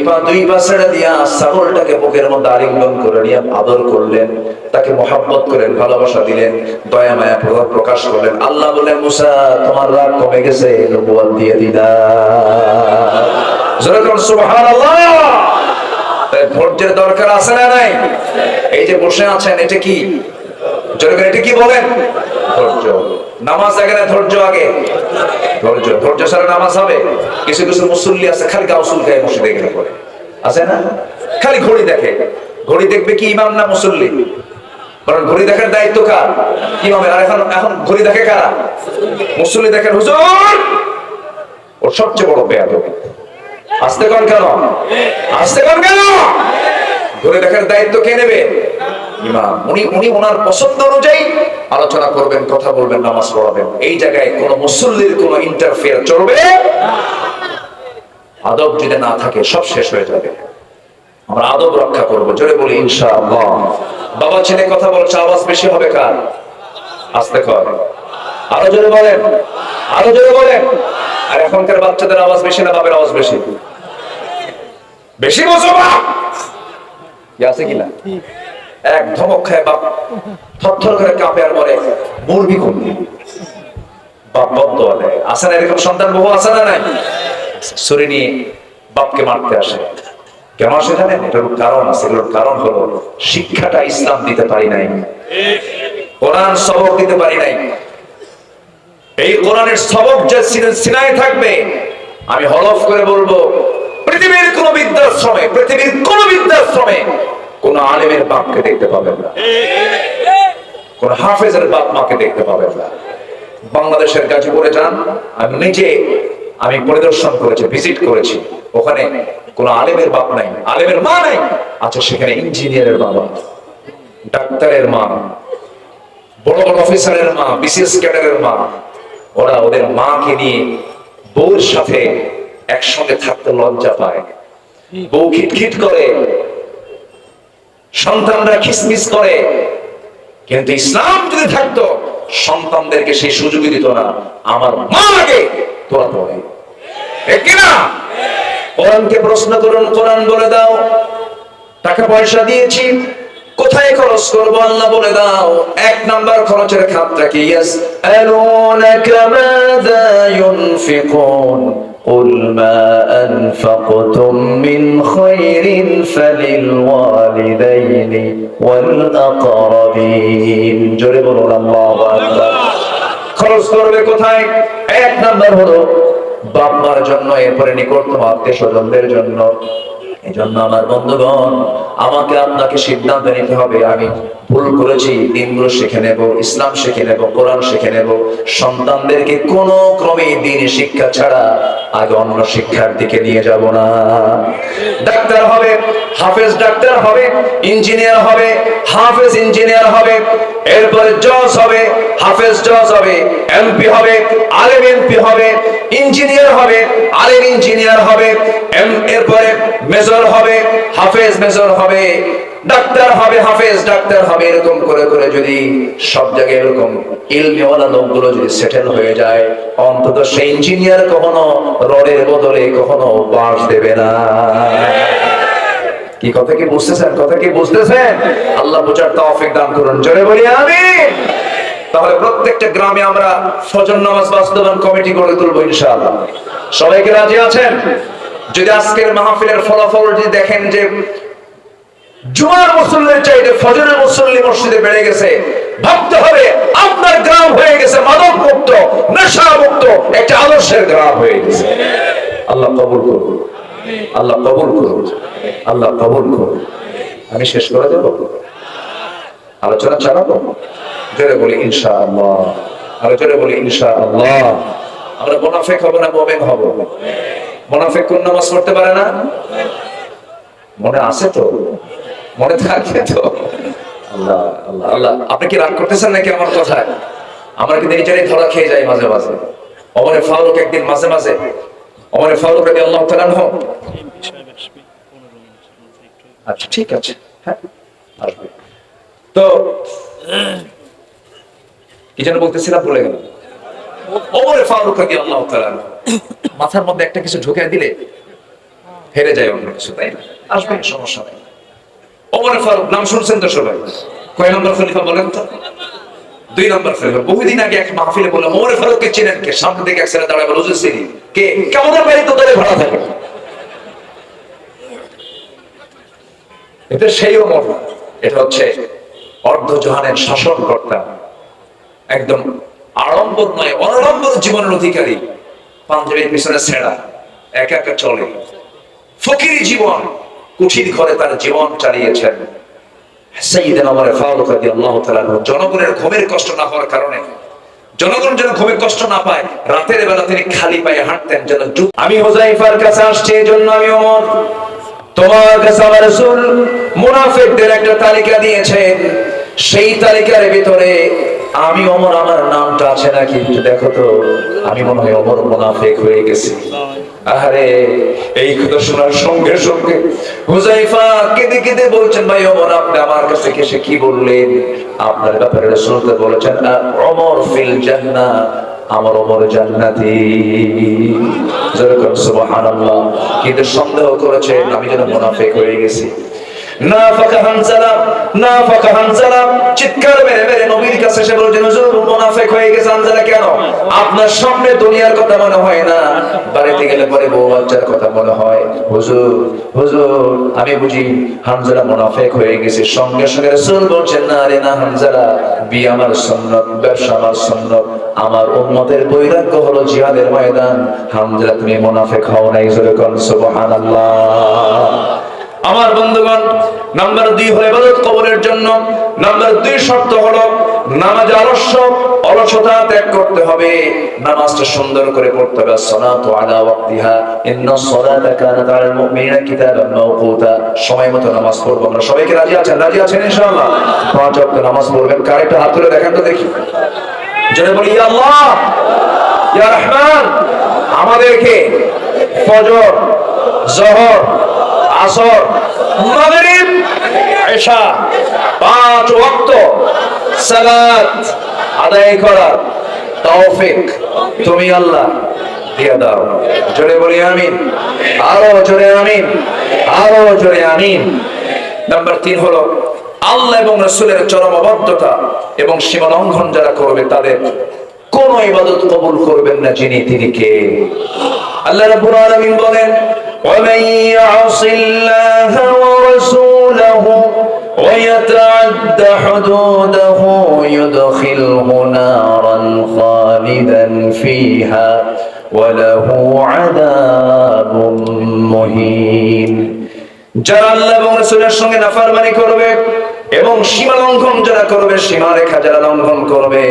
B: পা ছেড়ে দিয়া ছাগলটাকে বুকের মধ্যে আলিঙ্গন করে নিয়ে আদর করলেন, তাকে মহব্বত করেন, ভালোবাসা দিলেন, দয়া মায়া প্রকাশ করলেন। আল্লাহ বলেন, মুসা তোমার রাগ কমে গেছে, নবুয়ত দিয়ে দিলাম। যেরকম সুবহানাল্লাহ। ধৈর্যের দরকার আছে না নাই? এই যে বসে আছেন, এটা কি? যেরকম এটা কি বলেন? ধৈর্য। নামাজ আগে না ধৈর্য আগে? ধৈর্য। ধৈর্য ছাড়া নামাজ হবে? কিছু কিছু মুসল্লি আছে খালি গাউসুল গায়ে বসে দেখে পড়ে, আছে না? খালি ঘড়ি দেখে। ঘড়ি দেখবে কি ইমাম না মুসল্লি? বলেন, ঘড়ি দেখার দায়িত্ব কার? ইমামের। আর এখন ঘড়ি দেখে কারা? মুসল্লি দেখেন। হুজুর ও সবচেয়ে বড় বেয়াদব। আসতে কর কেন? আসতে কর কেন? ঘড়ি দেখার দায়িত্ব কে নেবে? ইমাম। উনি ওনার পছন্দ অনুযায়ী আলোচনা করবেন, কথা বলবেন, নামাজ পড়াবেন। এই জায়গায় কোন মুসল্লির কোন ইন্টারফেয়ার চলবে না। আদব যদি না থাকে সব শেষ হয়ে যাবে। আমরা আদব রক্ষা করবো, জোরে বলি ইনশাআল্লাহ। বাবা ছেলে কথা বলছে, আওয়াজ বেশি হবে কার? আস্তে কর। আরো জোরে বলেন, আরো জোরে বলেন। আর এখনকার বাচ্চাদের আওয়াজ বেশি না বাপের আওয়াজ বেশি? বেশি বলছো বাপ? আছে কিনা? এক ধমক খায় বাপ থরথর করে কাঁপে, আর বলে মুরগি কোন বাপ বদদোয়া দেয়। আছে না এরকম সন্তান? বহু আছে না নাই? ছুরি নিয়ে বাপকে মারতে আসে। কেন আসে জানেন? এটার কারণ আছে। এগুলোর কারণ হলো শিক্ষাটা ইসলাম দিতে পারি নাই, কোরআন সবক দিতে পারি নাই। এই কোরআনের সবক যে সিনায় থাকবে, আমি হলফ করে বলবো পৃথিবীর কোন বৃদ্ধাশ্রমে কোন আলেমের বাপকে দেখতে পাবেন না, কোন হাফেজের বাপ মাকে দেখতে পাবেন না। বাংলাদেশের গাজীপুরে যান, আমি পরিদর্শন করেছি, ভিজিট করেছি। ওখানে কোন আলেমের বাপ নাই, আলেমের মা নাই। আচ্ছা, সেখানে ইঞ্জিনিয়ারের বাবা, ডাক্তারের মা, বড় বড় অফিসারের মা, বিসিএস ক্যাডারের মা, ওরা ওদের মাকে নিয়ে বউর সাথে একসঙ্গে থাকতে লজ্জা পায়। বউ খিটখিট করে, সন্তানরা খিসমিস করে। কিন্তু ইসলাম যদি থাকতো, সন্তানদেরকে সেই সুযোগই দিত না। আমার মা আগে, তোরা পড়ে। ঠিক কিনা? কোরআনকে প্রশ্ন করুন, কোরআন বলে দাও। টাকা পয়সা দিয়েছি, কোথায় খরচ করব? আল্লাহ বলে দাও। 1 নাম্বার খরচের খাতটা কি? ইয়াসআলুনাকা মাযা ইউনফিকুন কুল মা আনফাকতুম মিন খায়রিন ফালিল ওয়ালিদাইনি ওয়াল আকরাবিন। জোরে বলুন আল্লাহু আকবার। খরচ করবে কোথায়? 1 নাম্বার হলো বাপ মার জন্য, এরপরে নিকটতম আত্মীয় স্বজনদের জন্য। এই জন্য আমার বন্ধুগণ, আমাকে আপনাকে সিদ্ধান্ত নিতে হবে, আমি ভুল করেছি, দিনগুলো শিখে নেব, ইসলাম শিখে নেব, কোরআন শিখে নেব। সন্তানদেরকে কোনো ক্রমে দিন শিক্ষা ছাড়া আগে অন্য শিক্ষার দিকে নিয়ে যাব না। ডাক্তার হবে, হাফেজ ডাক্তার হবে, ইঞ্জিনিয়ার হবে, হাফেজ ইঞ্জিনিয়ার হবে, এরপরে জজ হবে, হাফেজ জজ হবে, এমপি হবে, আলেম এমপি হবে, ইঞ্জিনিয়ার হবে, আলেম ইঞ্জিনিয়ার হবে, এরপরে মেজর হবে, হাফেজ মেজর হবে, ডাক্তার হবে, হাফেজ ডাক্তার হবে। এরকম করে করে যদি সব জায়গায় এরকম ইলমিওয়ালা লোকগুলো যদি সেটেল হয়ে যায়, অন্তত সেই ইঞ্জিনিয়ার কখনো রডের বদলে কখনো বাঁশ দেবে না। কি কথা কি বুঝতেছেন? কথা কি বুঝতেছেন? আল্লাহ বোঝার তৌফিক দান করুন, জোরে বলি আমিন। তাহলে প্রত্যেকটা গ্রামে আমরা ফজর নামাজ বাস্তবায়ন কমিটি গড়ে তুলবো ইনশাআল্লাহ। সবাইকে রাজি আছেন? যদি আজকের মাহফিলের ফলাফল যদি দেখেন যে জুমার মুসল্লির চাইতে ফজরের মুসল্লি মসজিদে বেড়ে গেছে, ভাবতে হবে আপনার গ্রাম হয়ে গেছে মাদক মুক্ত, নেশা মুক্ত একটা আদর্শের গ্রাম হয়ে গেছে। আল্লাহ কবুল করুন, আল্লাহ কবুল করুন, আল্লাহ কবুল করুন। আমি শেষ করে দেব, আলোচনা চালাবো। জোরে বলি ইনশাআল্লাহ, আরো জোরে বলি ইনশাআল্লাহ। আমরা মুনাফিক হব না মুমিন হব? মুনাফিক কোন নামাজ পড়তে পারে না? মনে আছে তো? মনে থাকে তো? আল্লাহ আল্লাহ আল্লাহ। আপনি কি রাগ করতেছেন নাকি আমার কথায়? আমরা কিন্তু নিজেরাই ধরা খেয়ে যাই মাঝে মাঝে। ওমরে ফারুক একদিন মাঝে মাঝে, ওমরে ফারুক রাদিয়াল্লাহু তাআলা আনহু, আচ্ছা ঠিক আছে, হ্যাঁ আসবে তো, কি যেন বলতেছিলাম ভুলে গেলাম। ওমরে ফারুক রাদিয়াল্লাহু তাআলা আনহু মাথার মধ্যে একটা কিছু ঢুকে দিলে হেরে যায় অন্য কিছু, তাই না? আসবে, সমস্যা নেই। ওমরে ফারুক নাম শুনছেন তো সবাই? কয় নম্বর খলিফা বলেন তো? 2 নম্বর খলিফা। বহুদিন আগে এক মাহফিলে বললাম ওমরে ফারুককে চেনেন কে? সামনে থেকে এক ছেলে দাঁড়ায় বলে হুজুর চিনি। কে? কেমন বাড়ি তো ধরে ভাড়া থাকে। এটা সেই ওমর, এটা হচ্ছে অর্ধ জাহানের শাসনকর্তা, একদম আড়ম্বর নয় অনাড়ম্বর জীবনের অধিকারী, পাঞ্জাবির পিছনে ছেঁড়া, একা একা চলে, ফকিরি জীবন, কুঠির ঘরে তার জীবন চালিয়েছেন। সাইয়েদনা ওমর ফারুক রাদিয়াল্লাহু তাআলা জনগণের ঘুমের কষ্ট না হওয়ার কারণে, জনগণ যেন ঘুমের কষ্ট না পায়, রাতের বেলা তিনি খালি পায়ে হাঁটতেন যেন। আমি হুযায়ফার কাছে আসছি, এজন্য আমি ওমর, তোমার কাছে আমার রাসূল মুনাফিকদের একটা তালিকা দিয়েছেন, সেই তালিকার ভিতরে আমি ওমর আমার নামটা আছে নাকি একটু দেখো তো। আমি মনে হয় ওমর মুনাফিক হয়ে গেছি। আরে এই কথা শোনার সঙ্গে সঙ্গে হুযায়ফা কেঁদে কেঁদে বলছেন, ভাই ওমর আপনি আমার কাছে এসে কি বললেন? আপনার ব্যাপারে রাসূল বলেছেন ওমর ফিল জান্নাহ, আমার ওমর জান্নাতি। যেরকম সুবহানাল্লাহ। কিন্তু সন্দেহ করেছেন আমি যেন মুনাফিক হয়ে গেছি। নাফাকা হানজালা, নাফাকা হানজালা চিৎকার মেরে মেরে নবীর কাছে এসে বলছেন হুজুর মুনাফিক হয়ে গেছে হানজালা। কেন? আপনার সামনে দুনিয়ার কথা মনে হয় না, বাড়িতে গেলে পরে বউ বাচ্চার কথা মনে হয়। হুজুর হুজুর আমি বুঝি হানজালা মুনাফিক হয়ে গেছে। সঙ্গে সঙ্গে রাসূল বলছেন না রে না হানজালা, বিয়ে আমার সুন্নাত, ব্যবসা আমার সুন্নাত, আমার উম্মতের বৈরাগ্য হলো জিহাদের ময়দান। হানজালা তুমি মুনাফিক হও নাই। যেরকম সুবহানাল্লাহ। আমার বন্ধুগণ, নাম্বার 2 হলো ইবাদত কবুলের জন্য নাম্বার 2 শর্ত হলো নামাজ অলসতা ত্যাগ করতে হবে, নামাজটা সুন্দর করে পড়তে হবে। সালাতু আলা ওয়াক্তিহা ইন্নাস সালাতা কানাত আলাল মুমিনিনা কিতাবান মাওকুতা। সময় মতো নামাজ পড়ব আমরা। সবাইকে রাজি আছেন? রাজি আছেন ইনশাআল্লাহ? 5 ওয়াক্ত নামাজ পড়বেন। কার একটা হাত তুলে দেখেন তো দেখি। জোরে বলি ইয়া আল্লাহ, ইয়া রহমান। আমাদেরকে ফজর, যোহর, আসর, মাগরিব, ইশা 5 ওয়াক্ত সালাত আদায় করার তৌফিক তুমি আল্লাহ দিয়ে দাও। জোরে বলি আমিন, আরো জোরে আমিন, আরো জোরে আমিন। নাম্বার 3 হলো আল্লাহ এবং রাসূলের চরম অবাধ্যতা এবং সীমা লঙ্ঘন যারা করবে তাদের কোন ইবাদত কবুল করবেন না। যিনি তিনি কে? আল্লাহ রাব্বুল আলামিন বলেন ومن يعص الله ورسوله ويتعد حدوده يدخله نارا خالدا فيها
A: وله عذاب مهين
B: যারা আল্লাহ এবং রাসূলের সঙ্গে নাফরমানি করবে এবং সীমা লঙ্ঘন যারা করবে, সীমারেখা যারা লঙ্ঘন করবে,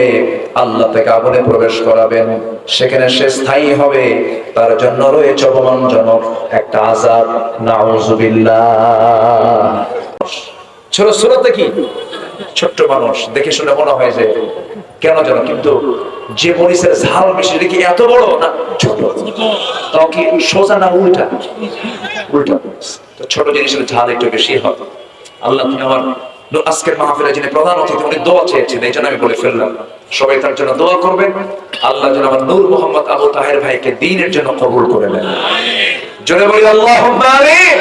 B: আল্লাহ তাকে আগুনে প্রবেশ করাবেন, সেখানে সে স্থায়ী হবে, তার জন্য রয়েছে অপমানজনক একটা আযাব। নাউযুবিল্লাহ। ছোট সূরাতে কি ছোট্ট মানুষ দেখে শুনে মনে হয় যে কেন যেন, কিন্তু যে মরিচের ঝাল বেশি দেখি এত বড় না ছোট, তাও কি সোজা না উল্টা? উল্টা। তো ছোট জিনিসের ঝাল একটু বেশি হয়। আল্লাহ তুমি আমার আজকের মাহফিলে যিনি প্রধান অতিথি উনি দোয়া চেয়েছেন, এই জন্য আমি বলে ফেললাম, সবাই তার জন্য দোয়া করবেন। আল্লাহ যেন আমার নূর মোহাম্মদ আবু তাহের ভাইকে দ্বীনের জন্য কবুল করে নেন। জোরে বলি আল্লাহুম্মা আমিন।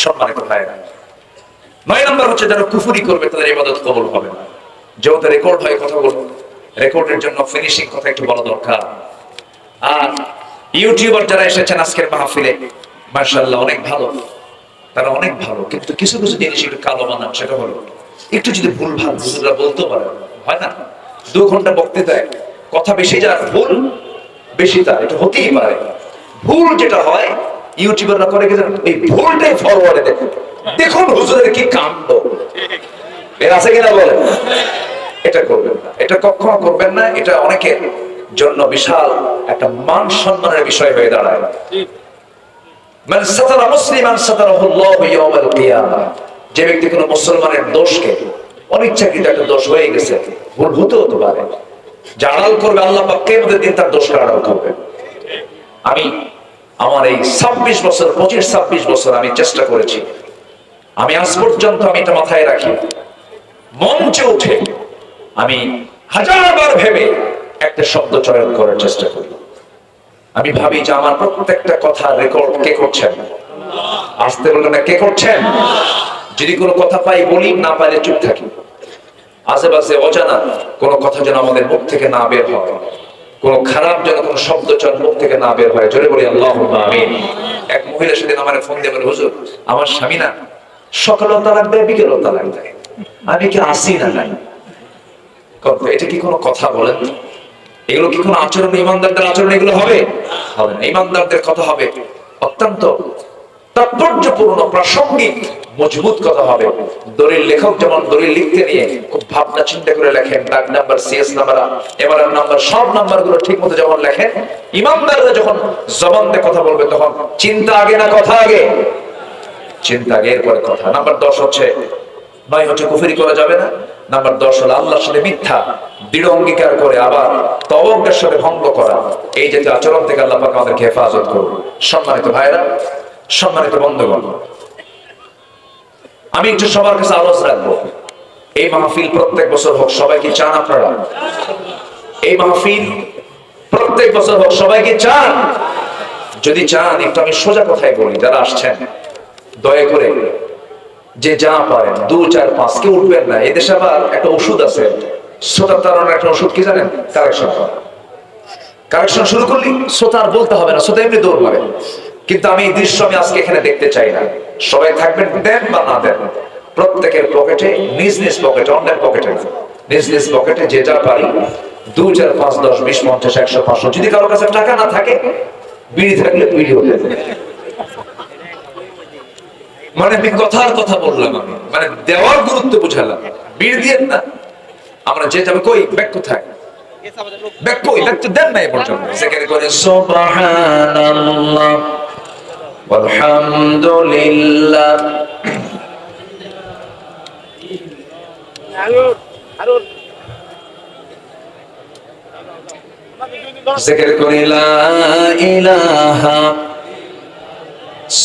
B: সম্মানিত ভাইরা, 9 নম্বর হচ্ছে যারা কুফরি করবে তাদের ইবাদত কবুল হবে না। যেহেতু রেকর্ড হয় কথা বলবো, রেকর্ডের জন্য ফিনিশিং কথা একটু বলা দরকার। আর ইউটিউবার যারা এসেছেন আজকের মাহফিলে, মাশাআল্লাহ অনেক ভালো, তারা অনেক ভালো, কিন্তু কিছু কিছু জিনিস একটু কালো বানান। সেটা হলো একটু যদি ভুল ভাল হুজুররা বলতে পারে, হয় না 2 ঘন্টা বক্তৃতায় কথা বেশি যায়, ভুল বেশি তা এটা হতেই পারে। ভুল যেটা হয় ইউটিউবাররা করে কি জানেন, এই ভুলটাই ফরওয়ার্ডে দেখুন, দেখুন হুজুরের কি কাণ্ড, এর আছে কিনা বলেন। এটা করবেন না, এটা কখনো করবেন না। এটা অনেকের জন্য বিশাল একটা মান সম্মানের বিষয় হয়ে দাঁড়ায়। মান সাতারা মুসলিমান সাতারাহুল্লাহু ইয়াওমাল কিয়ামাহ। যে ব্যক্তি কোনো মুসলমানের দোষকে, অনিচ্ছাকৃত একটা দোষ হয়ে গেছে, ভুল হতে পারে, যা আড়াল করবে আল্লাহ পাক কিয়ামতের দিন তার দোষকে আড়াল করবে। আমি আমার এই 26 বছর 25-26 বছর আমি চেষ্টা করেছি, আমি আজ পর্যন্ত আমি এটা মাথায় রাখি, মঞ্চে উঠে আমি 1000 বার ভেবে একটা শব্দ চয়ন করার চেষ্টা করি। আমি ভাবি যে আমার প্রত্যেকটা কথা রেকর্ড কে করছেন? আসতে বললেন না, কে করছেন? যদি কোনো কথা পাই বলি, না পাইলে চুপ থাকি। আশেপাশে অজানা কোনো কথা যেন আমাদের মুখ থেকে না বের হয়, কোনো খারাপ যেন কোনো শব্দ চয়ন মুখ থেকে না বের হয়। জোরে বলি আল্লাহুম্মা আমিন। এক মহিলা সেদিন আমার ফোন দিয়ে বলে, হুজুর আমার স্বামী না সকালেও তালাক দেয়, বিকেলেও তালাক দেয়, আমি কি আসি না নাই? এটা কি কোনো কথা বলেন? এগুলো কি কোনো আচরণ? ইমানদারদের আচরণ এগুলো হবে? হবে না। ইমানদারদের কথা হবে অত্যন্ত তাৎপর্যপূর্ণ, প্রাসঙ্গিক, মজবুত কথা হবে। দলিল লেখক যেমন দলিল লিখতে নিয়ে খুব ভাবনা চিন্তা করে লেখেন, দাগ number, CS number, MRM number, সব নাম্বারগুলো ঠিক মতো যেমন লেখেন, ইমানদাররা যখন জবান দিয়ে কথা বলবে তখন চিন্তা আগে না কথা আগে? চিন্তা আগে, এরপরে কথা। নাম্বার 10 হচ্ছে 9 হচ্ছে কুফরি করা যাবে না। নাম্বার 10 হলো আল্লাহর সাথে মিথ্যা দৃঢ় অঙ্গীকার করে আবার তওয়াক্কুলের সাথে ভঙ্গ করা। এই যে আচরণ থেকে আল্লাহ পাক আমাদেরকে হেফাজত করুন। সম্মানিত ভাইরা, সম্মানিত বন্ধুগণ, আমি একটু সবার কাছে আরজ রাখবো, এই মাহফিল প্রত্যেক বছর হোক। সবাই কি চান আপনারা এই মাহফিল প্রত্যেক বছর হোক? সবাই কি চান? যদি চান একটু আমি সোজা কথাই বলি, যারা আসছেন দয়া করে যে যা পারেন 2, 4, 5 কেউ উঠবেন না। এদেশে আবার একটা ওষুধ আছে, শ্রোতার তাড়ানোর একটা ওষুধ, কি জানেন? কারেকশন। কারেকশন শুরু করলি শ্রোতা আর বলতে হবে না, শ্রোতা এমনি দৌড় মারে। কিন্তু আমি এই দৃশ্য আমি আজকে এখানে দেখতে চাই না। সবাই থাকবেন, দেন বা না দেন, প্রত্যেকের পকেটে, নিজ নিজ পকেটে, অন্যের পকেটে না, নিজ নিজ পকেটে যে যা পারি 2, 4, 5, 10, 20, 50, 100, 500। যদি কারোর কাছে টাকা না থাকে, বিড়ি থাকলে বিড়ি হতে, মানে আমি কথার কথা বললাম, আমি মানে দেওয়ার গুরুত্ব বুঝালাম। বিড়ি দিয়ে না, আমরা যে যাবে কই ব্যাগ কোথায়, ব্যাগ কই, ব্যাগ তো দেন না এ পর্যন্ত। সেখানে করে
A: সুবহানাল্লাহ ওয়ালহামদুলিল্লাহ। জিকির করে লা ইলাহা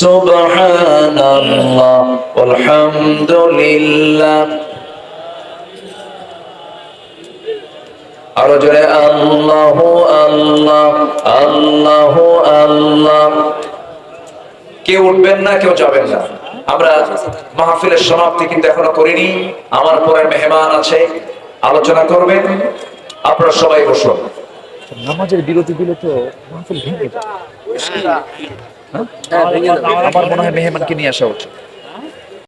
A: সুবহানাল্লাহ আলহামদুলিল্লাহ। আরো জোরে আল্লাহু আল্লাহ আল্লাহু আল্লাহ। কেউ উঠবেন না, কেউ যাবেন না। আমরা মাহফিলের সমাপ্তি কিন্তু এখনো করিনি। আমার পরে মেহমান আছে, আলোচনা করবেন। আপনারা সবাই বসুন।
C: নামাজের বিরতি দিলে তো মাহফিল ভেঙে যায়। আমার মনে হয় মেহমানকে নিয়ে আসা উচিত।